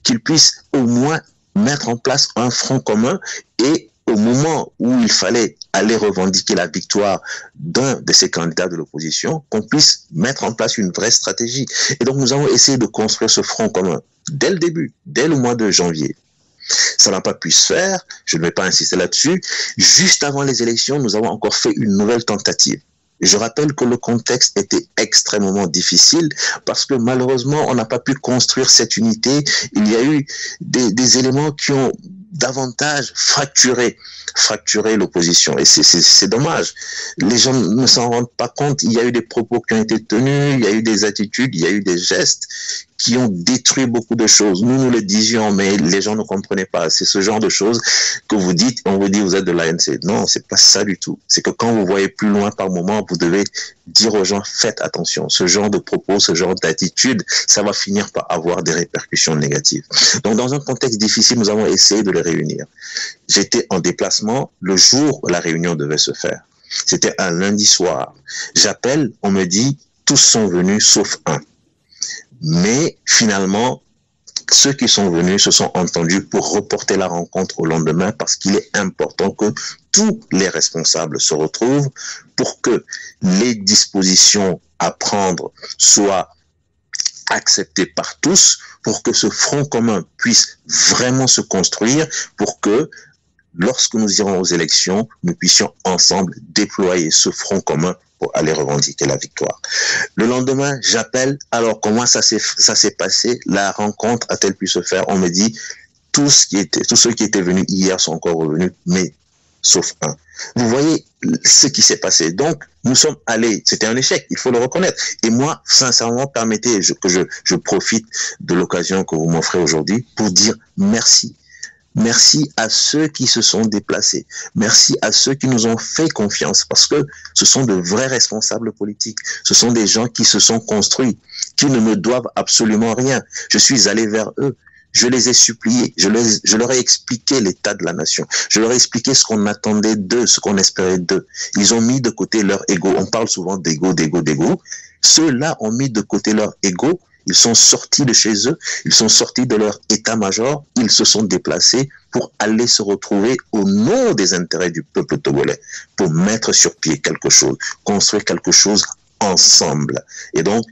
Speaker 2: qu'ils puissent au moins mettre en place un front commun et au moment où il fallait aller revendiquer la victoire d'un de ces candidats de l'opposition, qu'on puisse mettre en place une vraie stratégie. Et donc nous avons essayé de construire ce front commun dès le début, dès le mois de janvier. Ça n'a pas pu se faire, je ne vais pas insister là-dessus. Juste avant les élections, nous avons encore fait une nouvelle tentative. Je rappelle que le contexte était extrêmement difficile parce que malheureusement, on n'a pas pu construire cette unité. Il y a eu des éléments qui ont davantage fracturé l'opposition. Et c'est dommage. Les gens ne s'en rendent pas compte. Il y a eu des propos qui ont été tenus, il y a eu des attitudes, il y a eu des gestes qui ont détruit beaucoup de choses. Nous le disions, mais les gens ne comprenaient pas. C'est ce genre de choses que vous dites, on vous dit vous êtes de l'ANC. Non, c'est pas ça du tout. C'est que quand vous voyez plus loin par moment, vous devez dire aux gens, faites attention. Ce genre de propos, ce genre d'attitude, ça va finir par avoir des répercussions négatives. Donc, dans un contexte difficile, nous avons essayé de les réunir. J'étais en déplacement le jour où la réunion devait se faire. C'était un lundi soir. J'appelle, on me dit, tous sont venus sauf un. Mais finalement, ceux qui sont venus se sont entendus pour reporter la rencontre au lendemain parce qu'il est important que tous les responsables se retrouvent pour que les dispositions à prendre soient acceptées par tous, pour que ce front commun puisse vraiment se construire, pour que lorsque nous irons aux élections, nous puissions ensemble déployer ce front commun pour aller revendiquer la victoire. Le lendemain, j'appelle, alors comment ça s'est passé? La rencontre a-t-elle pu se faire? On me dit, tous ceux qui étaient venus hier sont encore revenus, mais sauf un. Vous voyez ce qui s'est passé. Donc, nous sommes allés, c'était un échec, il faut le reconnaître. Et moi, sincèrement, permettez que je profite de l'occasion que vous m'offrez aujourd'hui pour dire merci. Merci à ceux qui se sont déplacés. Merci à ceux qui nous ont fait confiance parce que ce sont de vrais responsables politiques. Ce sont des gens qui se sont construits, qui ne me doivent absolument rien. Je suis allé vers eux. Je les ai suppliés. Je leur ai expliqué l'état de la nation. Je leur ai expliqué ce qu'on attendait d'eux, ce qu'on espérait d'eux. Ils ont mis de côté leur ego. On parle souvent d'ego. Ceux-là ont mis de côté leur ego. Ils sont sortis de chez eux, ils sont sortis de leur état-major, ils se sont déplacés pour aller se retrouver au nom des intérêts du peuple togolais, pour mettre sur pied quelque chose, construire quelque chose ensemble. Et donc,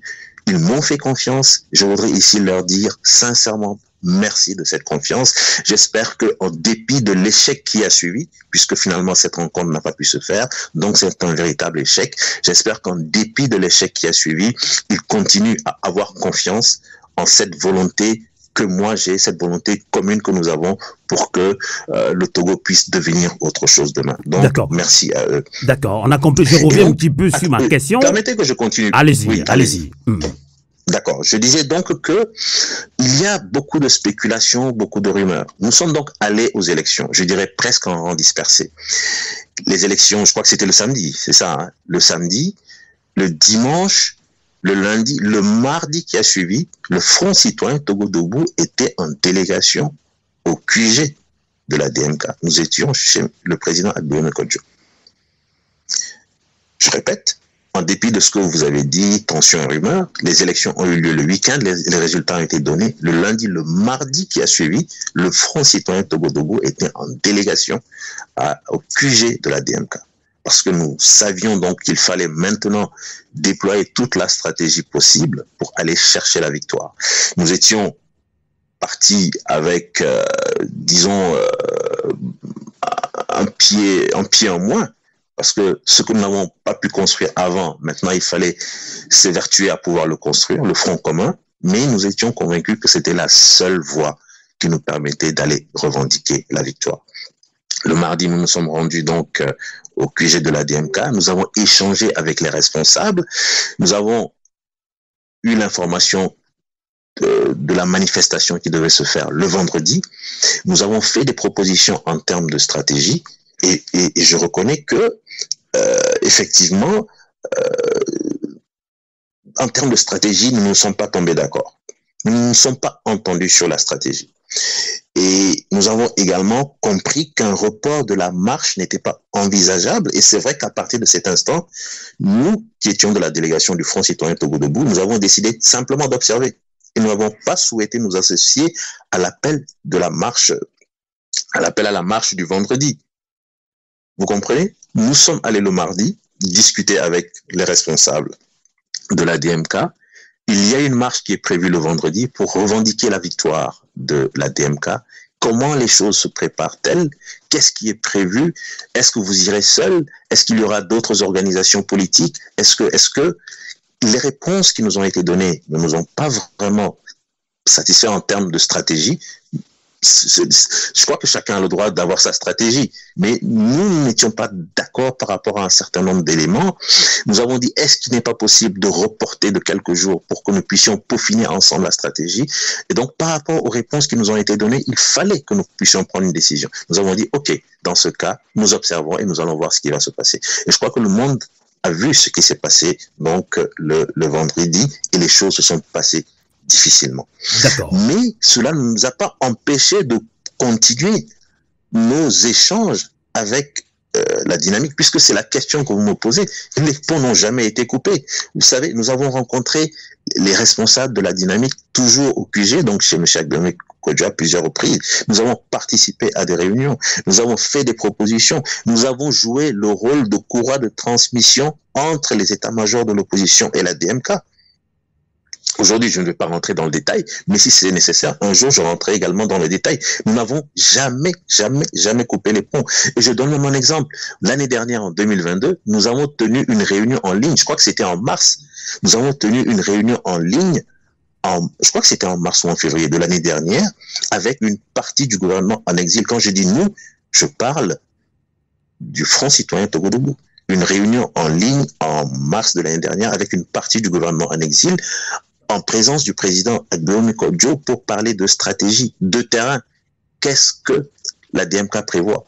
Speaker 2: ils m'ont fait confiance. Je voudrais ici leur dire sincèrement merci de cette confiance. J'espère qu'en dépit de l'échec qui a suivi, puisque finalement cette rencontre n'a pas pu se faire, donc c'est un véritable échec, j'espère qu'en dépit de l'échec qui a suivi, ils continuent à avoir confiance en cette volonté que moi j'ai, cette volonté commune que nous avons pour que le Togo puisse devenir autre chose demain. Donc, merci à eux.
Speaker 1: D'accord, on a compris. Je reviens un petit peu sur ma question.
Speaker 2: Permettez que je continue.
Speaker 1: Allez-y, oui, allez-y.
Speaker 2: D'accord. Je disais donc que il y a beaucoup de spéculations, beaucoup de rumeurs. Nous sommes donc allés aux élections, je dirais presque en rang dispersé. Les élections, je crois que c'était le samedi, c'est ça, hein? Le samedi, le dimanche, le lundi, le mardi qui a suivi, le Front citoyen Togo Debout était en délégation au QG de la DMK. Nous étions chez le président Agbooméné Kodjo. Je répète, en dépit de ce que vous avez dit, tension et rumeur, les élections ont eu lieu le week-end, les résultats ont été donnés. Le lundi, le mardi qui a suivi, le Front citoyen Togo Debout était en délégation au QG de la DMK. Parce que nous savions donc qu'il fallait maintenant déployer toute la stratégie possible pour aller chercher la victoire. Nous étions partis avec, disons, un pied en moins. Parce que ce que nous n'avons pas pu construire avant, maintenant il fallait s'évertuer à pouvoir le construire, le front commun, mais nous étions convaincus que c'était la seule voie qui nous permettait d'aller revendiquer la victoire. Le mardi, nous nous sommes rendus donc au QG de la DMK, nous avons échangé avec les responsables, nous avons eu l'information de la manifestation qui devait se faire le vendredi, nous avons fait des propositions en termes de stratégie. Et je reconnais que, effectivement, en termes de stratégie, nous ne sommes pas tombés d'accord. Nous ne nous sommes pas entendus sur la stratégie. Et nous avons également compris qu'un report de la marche n'était pas envisageable. Et c'est vrai qu'à partir de cet instant, nous, qui étions de la délégation du Front citoyen Togo Debout, nous avons décidé simplement d'observer. Et nous n'avons pas souhaité nous associer à l'appel de la marche, à l'appel à la marche du vendredi. Vous comprenez? Nous sommes allés le mardi discuter avec les responsables de la DMK. Il y a une marche qui est prévue le vendredi pour revendiquer la victoire de la DMK. Comment les choses se préparent-elles? Qu'est-ce qui est prévu? Est-ce que vous irez seul? Est-ce qu'il y aura d'autres organisations politiques? Est-ce que les réponses qui nous ont été données ne nous ont pas vraiment satisfait en termes de stratégie? Je crois que chacun a le droit d'avoir sa stratégie, mais nous n'étions pas d'accord par rapport à un certain nombre d'éléments. Nous avons dit, est-ce qu'il n'est pas possible de reporter de quelques jours pour que nous puissions peaufiner ensemble la stratégie? Et donc, par rapport aux réponses qui nous ont été données, il fallait que nous puissions prendre une décision. Nous avons dit, OK, dans ce cas, nous observons et nous allons voir ce qui va se passer. Et je crois que le monde a vu ce qui s'est passé donc le vendredi, et les choses se sont passées difficilement. Mais cela ne nous a pas empêché de continuer nos échanges avec la dynamique, puisque c'est la question que vous me posez. Les ponts n'ont jamais été coupés. Vous savez, nous avons rencontré les responsables de la dynamique toujours au QG, donc chez M. Agbemé Kodjo à plusieurs reprises. Nous avons participé à des réunions, nous avons fait des propositions, nous avons joué le rôle de courroie de transmission entre les états-majors de l'opposition et la DMK. Aujourd'hui, je ne vais pas rentrer dans le détail, mais si c'est nécessaire, un jour, je rentrerai également dans le détail. Nous n'avons jamais coupé les ponts. Et je donne mon exemple. L'année dernière, en 2022, nous avons tenu une réunion en ligne. Je crois que c'était en mars. Nous avons tenu une réunion en ligne, je crois que c'était en mars ou en février de l'année dernière, avec une partie du gouvernement en exil. Quand je dis nous, je parle du Front citoyen Togo Debout. Une réunion en ligne en mars de l'année dernière avec une partie du gouvernement en exil, en présence du président Agbemé Kodjo, pour parler de stratégie, de terrain. Qu'est-ce que la DMK prévoit?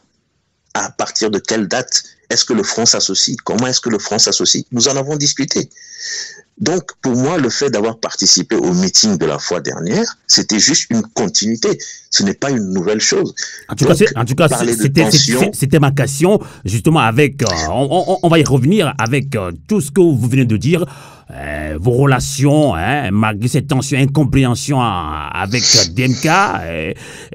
Speaker 2: À partir de quelle date est-ce que le Front s'associe? Comment est-ce que le Front s'associe? Nous en avons discuté. Donc, pour moi, le fait d'avoir participé au meeting de la fois dernière, c'était juste une continuité. Ce n'est pas une nouvelle chose.
Speaker 1: En tout cas, c'était ma question, justement, avec... on va y revenir avec tout ce que vous venez de dire. Vos relations, malgré cette tension, incompréhension avec DMK,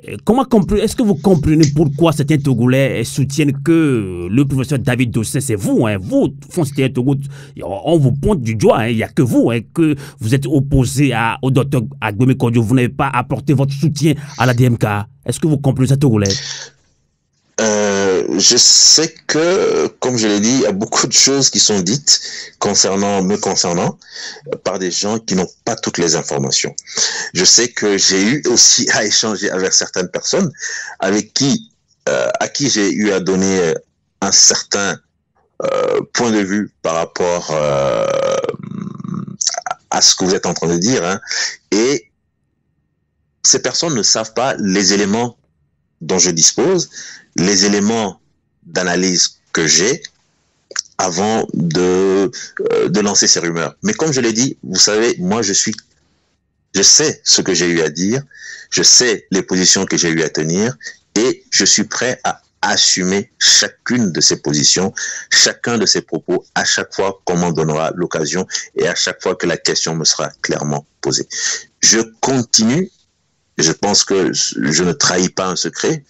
Speaker 1: est-ce que vous comprenez pourquoi certains Togolais soutiennent que le professeur David Dossé, c'est vous, vous, Front citoyen Togo, on vous pointe du doigt, il n'y a que vous, que vous êtes opposé au docteur Agbemé Kodjo, vous n'avez pas apporté votre soutien à la DMK. Est-ce que vous comprenez ça, Togolais?
Speaker 2: Je sais que, comme je l'ai dit, il y a beaucoup de choses qui sont dites me concernant par des gens qui n'ont pas toutes les informations. Je sais que j'ai eu aussi à échanger avec certaines personnes à qui j'ai eu à donner un certain point de vue par rapport à ce que vous êtes en train de dire. Et ces personnes ne savent pas les éléments dont je dispose, les éléments d'analyse que j'ai avant de lancer ces rumeurs. Mais comme je l'ai dit, vous savez, moi je sais ce que j'ai eu à dire, je sais les positions que j'ai eu à tenir, et je suis prêt à assumer chacune de ces positions, chacun de ces propos, à chaque fois qu'on m'en donnera l'occasion et à chaque fois que la question me sera clairement posée. Je continue. Je pense que je ne trahis pas un secret.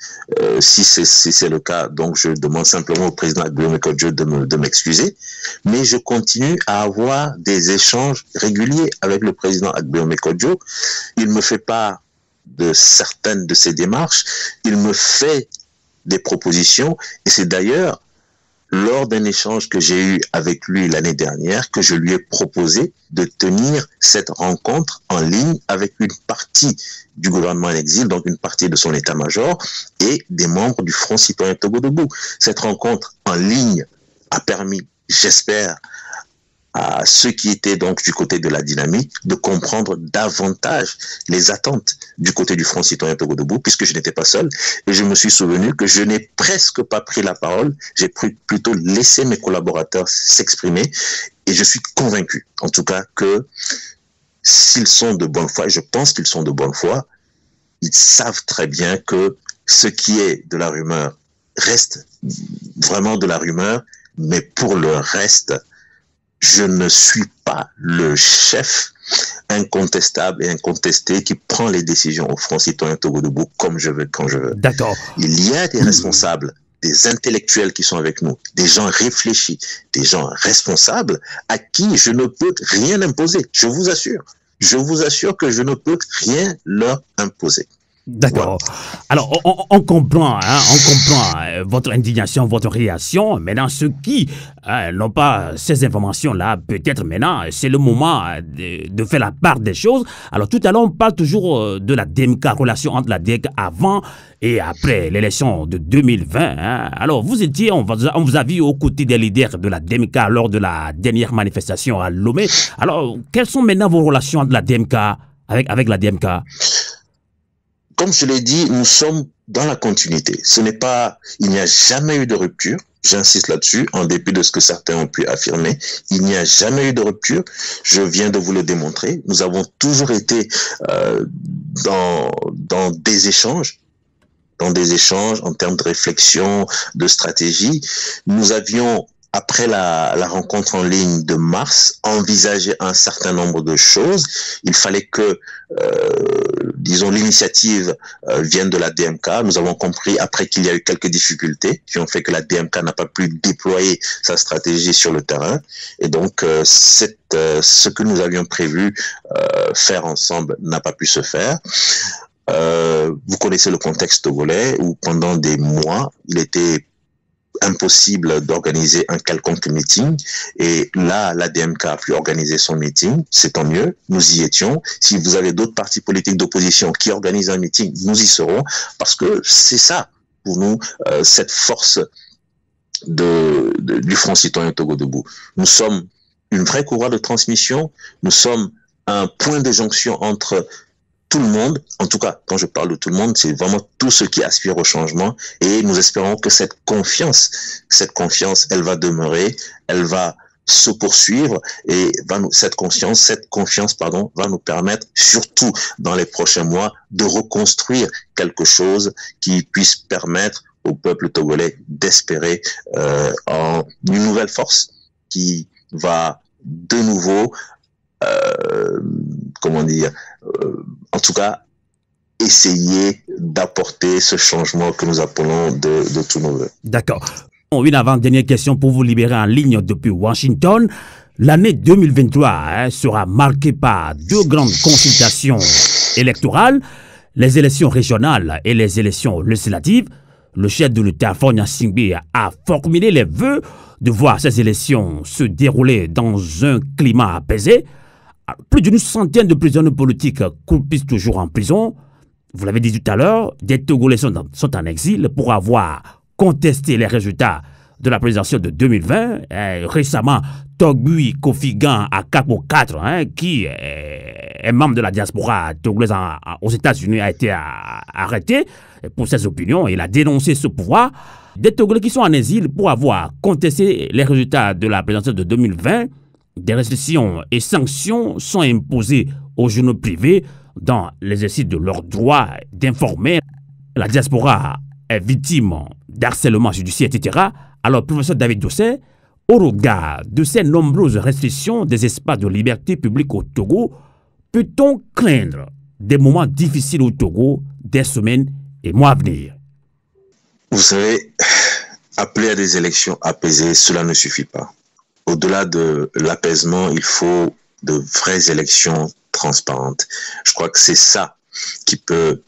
Speaker 2: Si c'est le cas, donc je demande simplement au président Agbemé Kodjo de m'excuser. Mais je continue à avoir des échanges réguliers avec le président Agbemé Kodjo. Il me fait part de certaines de ses démarches. Il me fait des propositions. Et c'est d'ailleurs lors d'un échange que j'ai eu avec lui l'année dernière que je lui ai proposé de tenir cette rencontre en ligne avec une partie du gouvernement en exil, donc une partie de son état-major et des membres du Front citoyen Togo Debout. Cette rencontre en ligne a permis, j'espère, à ceux qui étaient donc du côté de la dynamique de comprendre davantage les attentes du côté du Front citoyen Togo Debout, puisque je n'étais pas seul. Et je me suis souvenu que je n'ai presque pas pris la parole, j'ai plutôt laissé mes collaborateurs s'exprimer. Et je suis convaincu, en tout cas, que s'ils sont de bonne foi, et je pense qu'ils sont de bonne foi, ils savent très bien que ce qui est de la rumeur reste vraiment de la rumeur, mais pour le reste, je ne suis pas le chef incontestable et incontesté qui prend les décisions au Front citoyen Togo Debout comme je veux, quand je veux.
Speaker 1: D'accord.
Speaker 2: Il y a des responsables, des intellectuels qui sont avec nous, des gens réfléchis, des gens responsables à qui je ne peux rien imposer. Je vous assure. Je vous assure que je ne peux rien leur imposer.
Speaker 1: D'accord. Alors, on comprend, votre indignation, votre réaction. Maintenant, ceux qui n'ont pas ces informations-là, peut-être maintenant, c'est le moment de faire la part des choses. Alors, tout à l'heure, on parle toujours de la DMK, relation entre la DMK avant et après l'élection de 2020. Alors, vous étiez, on vous a vu aux côtés des leaders de la DMK lors de la dernière manifestation à Lomé. Alors, quelles sont maintenant vos relations entre la DMK, avec la DMK?
Speaker 2: Comme je l'ai dit, nous sommes dans la continuité. Il n'y a jamais eu de rupture. J'insiste là-dessus, en dépit de ce que certains ont pu affirmer. Il n'y a jamais eu de rupture. Je viens de vous le démontrer. Nous avons toujours été dans des échanges en termes de réflexion, de stratégie. Nous avions, après la rencontre en ligne de mars, envisagé un certain nombre de choses. Il fallait que, disons, l'initiative vienne de la DMK. Nous avons compris après qu'il y a eu quelques difficultés qui ont fait que la DMK n'a pas pu déployer sa stratégie sur le terrain. Et donc, ce que nous avions prévu faire ensemble n'a pas pu se faire. Vous connaissez le contexte togolais où pendant des mois, il était impossible d'organiser un quelconque meeting, et là la DMK a pu organiser son meeting, c'est tant mieux, nous y étions. Si vous avez d'autres partis politiques d'opposition qui organisent un meeting, nous y serons, parce que c'est ça pour nous cette force du Front citoyen Togo Debout. Nous sommes une vraie courroie de transmission, nous sommes un point de jonction entre tout le monde. En tout cas, quand je parle de tout le monde, c'est vraiment tous ceux qui aspirent au changement, et nous espérons que cette confiance, elle va demeurer, elle va se poursuivre, et cette confiance, va nous permettre, surtout dans les prochains mois, de reconstruire quelque chose qui puisse permettre au peuple togolais d'espérer en une nouvelle force qui va de nouveau en tout cas, essayer d'apporter ce changement que nous appelons de tous nos voeux.
Speaker 1: D'accord. Une avant-dernière question pour vous libérer en ligne depuis Washington. L'année 2023 sera marquée par deux grandes consultations électorales, les élections régionales et les élections législatives. Le chef de l'État, Faure Gnassingbé, a formulé les vœux de voir ces élections se dérouler dans un climat apaisé. Plus d'une centaine de prisonniers politiques croupissent toujours en prison. Vous l'avez dit tout à l'heure, des Togolais sont en exil pour avoir contesté les résultats de la présidentielle de 2020. Récemment, Togui Kofigan Akapo 4, qui est membre de la diaspora togolaise aux États-Unis, a été arrêté pour ses opinions. Il a dénoncé ce pouvoir. Des Togolais qui sont en exil pour avoir contesté les résultats de la présidentielle de 2020. Des restrictions et sanctions sont imposées aux journaux privés dans l'exercice de leur droit d'informer. La diaspora est victime d'harcèlement judiciaire, etc. Alors, professeur David Dossé, au regard de ces nombreuses restrictions des espaces de liberté publique au Togo, peut-on craindre des moments difficiles au Togo, des semaines et mois à venir?
Speaker 2: Vous savez, appeler à des élections apaisées, cela ne suffit pas. Au-delà de l'apaisement, il faut de vraies élections transparentes. Je crois que c'est ça qui peut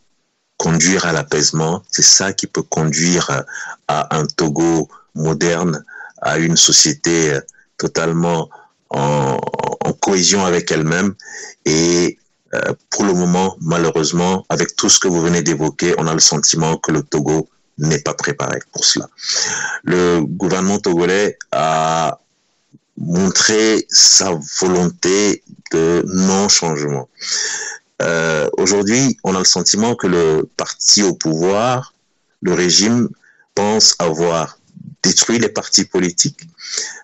Speaker 2: conduire à l'apaisement, c'est ça qui peut conduire à un Togo moderne, à une société totalement en cohésion avec elle-même. Et pour le moment, malheureusement, avec tout ce que vous venez d'évoquer, on a le sentiment que le Togo n'est pas préparé pour cela. Le gouvernement togolais a montrer sa volonté de non-changement. Aujourd'hui, on a le sentiment que le parti au pouvoir, le régime, pense avoir détruit les partis politiques.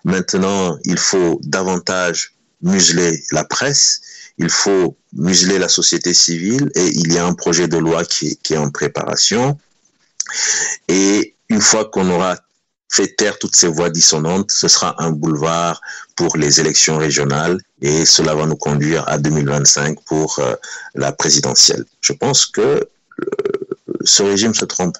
Speaker 2: Maintenant, il faut davantage museler la presse, il faut museler la société civile, et il y a un projet de loi qui est en préparation. Et une fois qu'on aura fait taire toutes ces voix dissonantes, ce sera un boulevard pour les élections régionales, et cela va nous conduire à 2025 pour la présidentielle. Je pense que ce régime se trompe.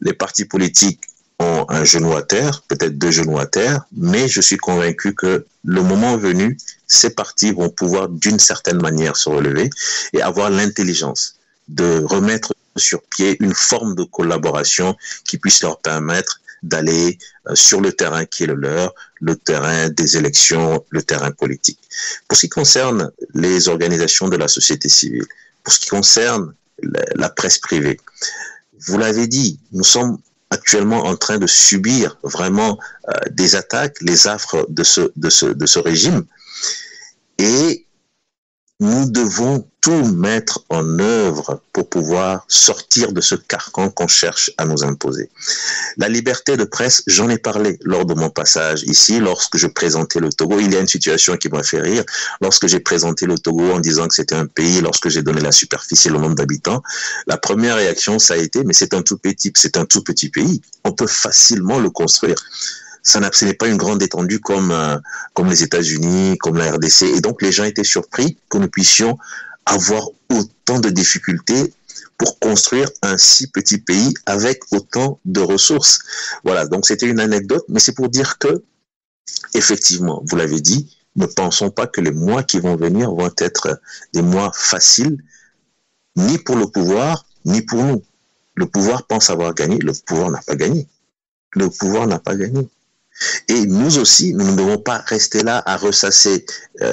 Speaker 2: Les partis politiques ont un genou à terre, peut-être 2 genoux à terre, mais je suis convaincu que le moment venu, ces partis vont pouvoir d'une certaine manière se relever et avoir l'intelligence de remettre sur pied une forme de collaboration qui puisse leur permettre d'aller sur le terrain qui est le leur, le terrain des élections, le terrain politique. Pour ce qui concerne les organisations de la société civile, pour ce qui concerne la presse privée, vous l'avez dit, nous sommes actuellement en train de subir vraiment des attaques, les affres de ce régime, et nous devons tout mettre en œuvre pour pouvoir sortir de ce carcan qu'on cherche à nous imposer. La liberté de presse, j'en ai parlé lors de mon passage ici, lorsque je présentais le Togo. Il y a une situation qui m'a fait rire. Lorsque j'ai présenté le Togo en disant que c'était un pays, lorsque j'ai donné la superficie et le nombre d'habitants, la première réaction, ça a été, mais c'est un tout petit pays. On peut facilement le construire. Ce n'est pas une grande étendue comme les États-Unis, comme la RDC. Et donc, les gens étaient surpris que nous puissions avoir autant de difficultés pour construire un si petit pays avec autant de ressources. Voilà, donc c'était une anecdote, mais c'est pour dire que, effectivement, vous l'avez dit, ne pensons pas que les mois qui vont venir vont être des mois faciles, ni pour le pouvoir, ni pour nous. Le pouvoir pense avoir gagné, le pouvoir n'a pas gagné. Le pouvoir n'a pas gagné. Et nous aussi, nous ne devons pas rester là à ressasser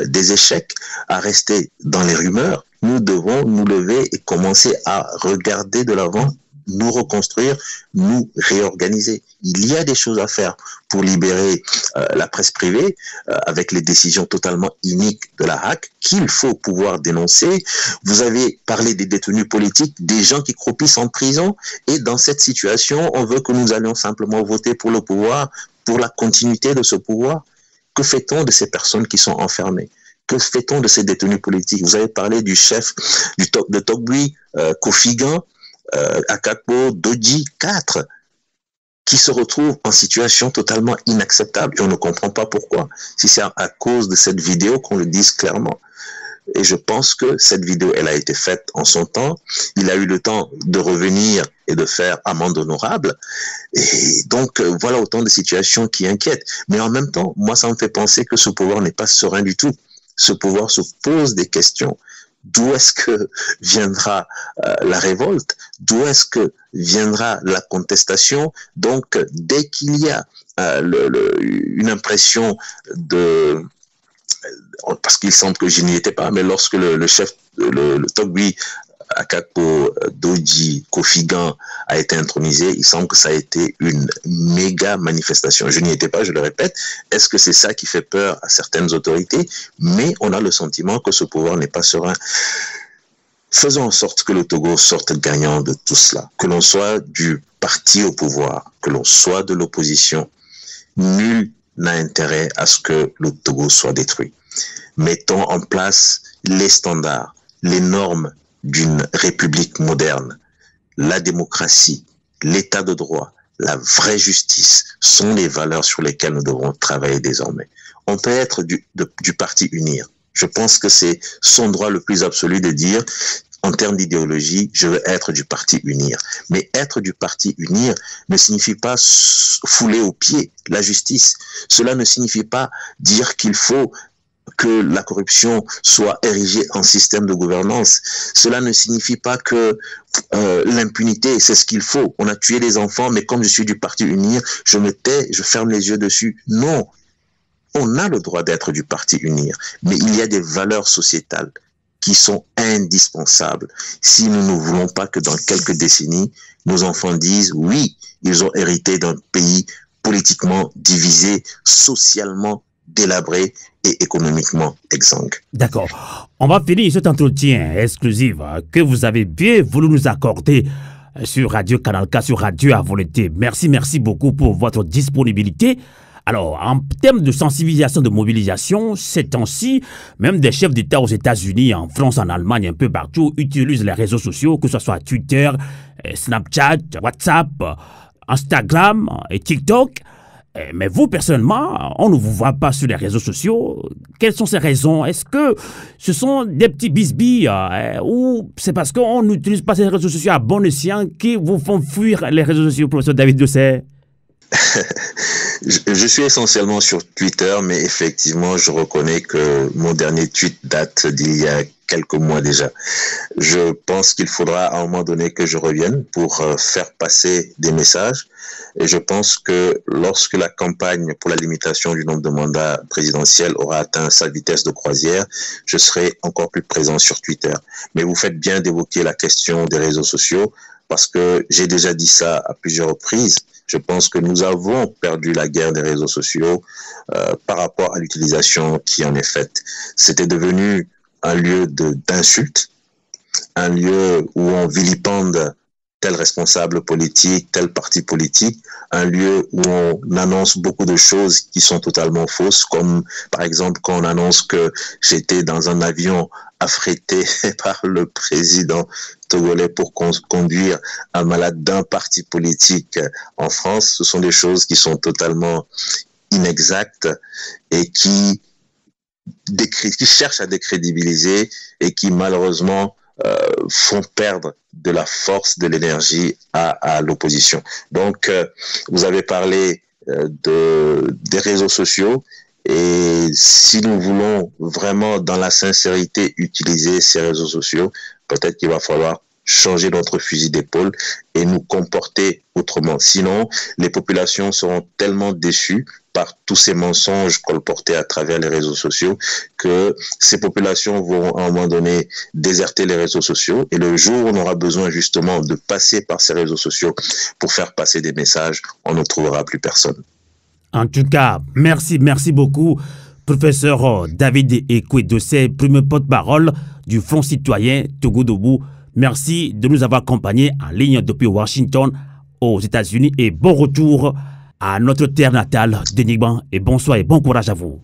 Speaker 2: des échecs, à rester dans les rumeurs. Nous devons nous lever et commencer à regarder de l'avant, nous reconstruire, nous réorganiser. Il y a des choses à faire pour libérer la presse privée avec les décisions totalement iniques de la HAC qu'il faut pouvoir dénoncer. Vous avez parlé des détenus politiques, des gens qui croupissent en prison, et dans cette situation, on veut que nous allions simplement voter pour le pouvoir, pour la continuité de ce pouvoir. Que fait-on de ces personnes qui sont enfermées? Que fait-on de ces détenus politiques? Vous avez parlé du chef de Togbi, Kofigan, Akakpo, Dodji, 4, qui se retrouvent en situation totalement inacceptable, et on ne comprend pas pourquoi. Si c'est à cause de cette vidéo, qu'on le dise clairement. Et je pense que cette vidéo, elle a été faite en son temps. Il a eu le temps de revenir et de faire amende honorable. Et donc, voilà autant de situations qui inquiètent. Mais en même temps, moi, ça me fait penser que ce pouvoir n'est pas serein du tout. Ce pouvoir se pose des questions. D'où est-ce que viendra la révolte? D'où est-ce que viendra la contestation? Donc, dès qu'il y a une impression de... Parce qu'il semble que je n'y étais pas, mais lorsque le chef, le Togbi, Akakpo, Dodji, Kofigan a été intronisé, il semble que ça a été une méga manifestation. Je n'y étais pas, je le répète. Est-ce que c'est ça qui fait peur à certaines autorités? Mais on a le sentiment que ce pouvoir n'est pas serein. Faisons en sorte que le Togo sorte gagnant de tout cela. Que l'on soit du parti au pouvoir, que l'on soit de l'opposition, nul n'a intérêt à ce que le Togo soit détruit. Mettons en place les standards, les normes d'une république moderne. La démocratie, l'état de droit, la vraie justice sont les valeurs sur lesquelles nous devons travailler désormais. On peut être du parti unir. Je pense que c'est son droit le plus absolu de dire, en termes d'idéologie, je veux être du parti unir. Mais être du parti unir ne signifie pas fouler aux pieds la justice. Cela ne signifie pas dire qu'il faut que la corruption soit érigée en système de gouvernance. Cela ne signifie pas que l'impunité, c'est ce qu'il faut. On a tué des enfants, mais comme je suis du parti unir, je me tais, je ferme les yeux dessus. Non, on a le droit d'être du parti unir, mais il y a des valeurs sociétales qui sont indispensables si nous ne voulons pas que dans quelques décennies, nos enfants disent oui, ils ont hérité d'un pays politiquement divisé, socialement délabré et économiquement exsangue.
Speaker 1: D'accord. On va finir cet entretien exclusif que vous avez bien voulu nous accorder sur Radio Canal K, sur Radio à Volonté. Merci beaucoup pour votre disponibilité. Alors, en termes de sensibilisation, de mobilisation, ces temps-ci, même des chefs d'État aux États-Unis, en France, en Allemagne, un peu partout, utilisent les réseaux sociaux, que ce soit Twitter, Snapchat, WhatsApp, Instagram et TikTok. Mais vous, personnellement, on ne vous voit pas sur les réseaux sociaux. Quelles sont ces raisons? Est-ce que ce sont des petits bisbilles ou c'est parce qu'on n'utilise pas ces réseaux sociaux à bon escient qui vous font fuir les réseaux sociaux, professeur David Doucet?
Speaker 2: Je suis essentiellement sur Twitter, mais effectivement, je reconnais que mon dernier tweet date d'il y a quelques mois déjà. Je pense qu'il faudra à un moment donné que je revienne pour faire passer des messages. Et je pense que lorsque la campagne pour la limitation du nombre de mandats présidentiels aura atteint sa vitesse de croisière, je serai encore plus présent sur Twitter. Mais vous faites bien d'évoquer la question des réseaux sociaux parce que j'ai déjà dit ça à plusieurs reprises. Je pense que nous avons perdu la guerre des réseaux sociaux par rapport à l'utilisation qui en est faite. C'était devenu un lieu d'insulte, un lieu où on vilipende tel responsable politique, tel parti politique, un lieu où on annonce beaucoup de choses qui sont totalement fausses, comme par exemple quand on annonce que j'étais dans un avion affrété par le président togolais pour conduire un malade d'un parti politique en France. Ce sont des choses qui sont totalement inexactes et qui cherchent à décrédibiliser et qui malheureusement font perdre de la force, de l'énergie à l'opposition. Donc, vous avez parlé des réseaux sociaux et si nous voulons vraiment dans la sincérité utiliser ces réseaux sociaux, peut-être qu'il va falloir changer notre fusil d'épaule et nous comporter autrement. Sinon, les populations seront tellement déçues par tous ces mensonges colportés à travers les réseaux sociaux que ces populations vont à un moment donné déserter les réseaux sociaux et le jour où on aura besoin justement de passer par ces réseaux sociaux pour faire passer des messages, on ne trouvera plus personne.
Speaker 1: En tout cas, merci beaucoup, professeur David Ekwe-Doucet, premier porte-parole du Front citoyen Togo Debout. Merci de nous avoir accompagnés en ligne depuis Washington, aux États-Unis, et bon retour à notre terre natale, Denigban, et bonsoir et bon courage à vous.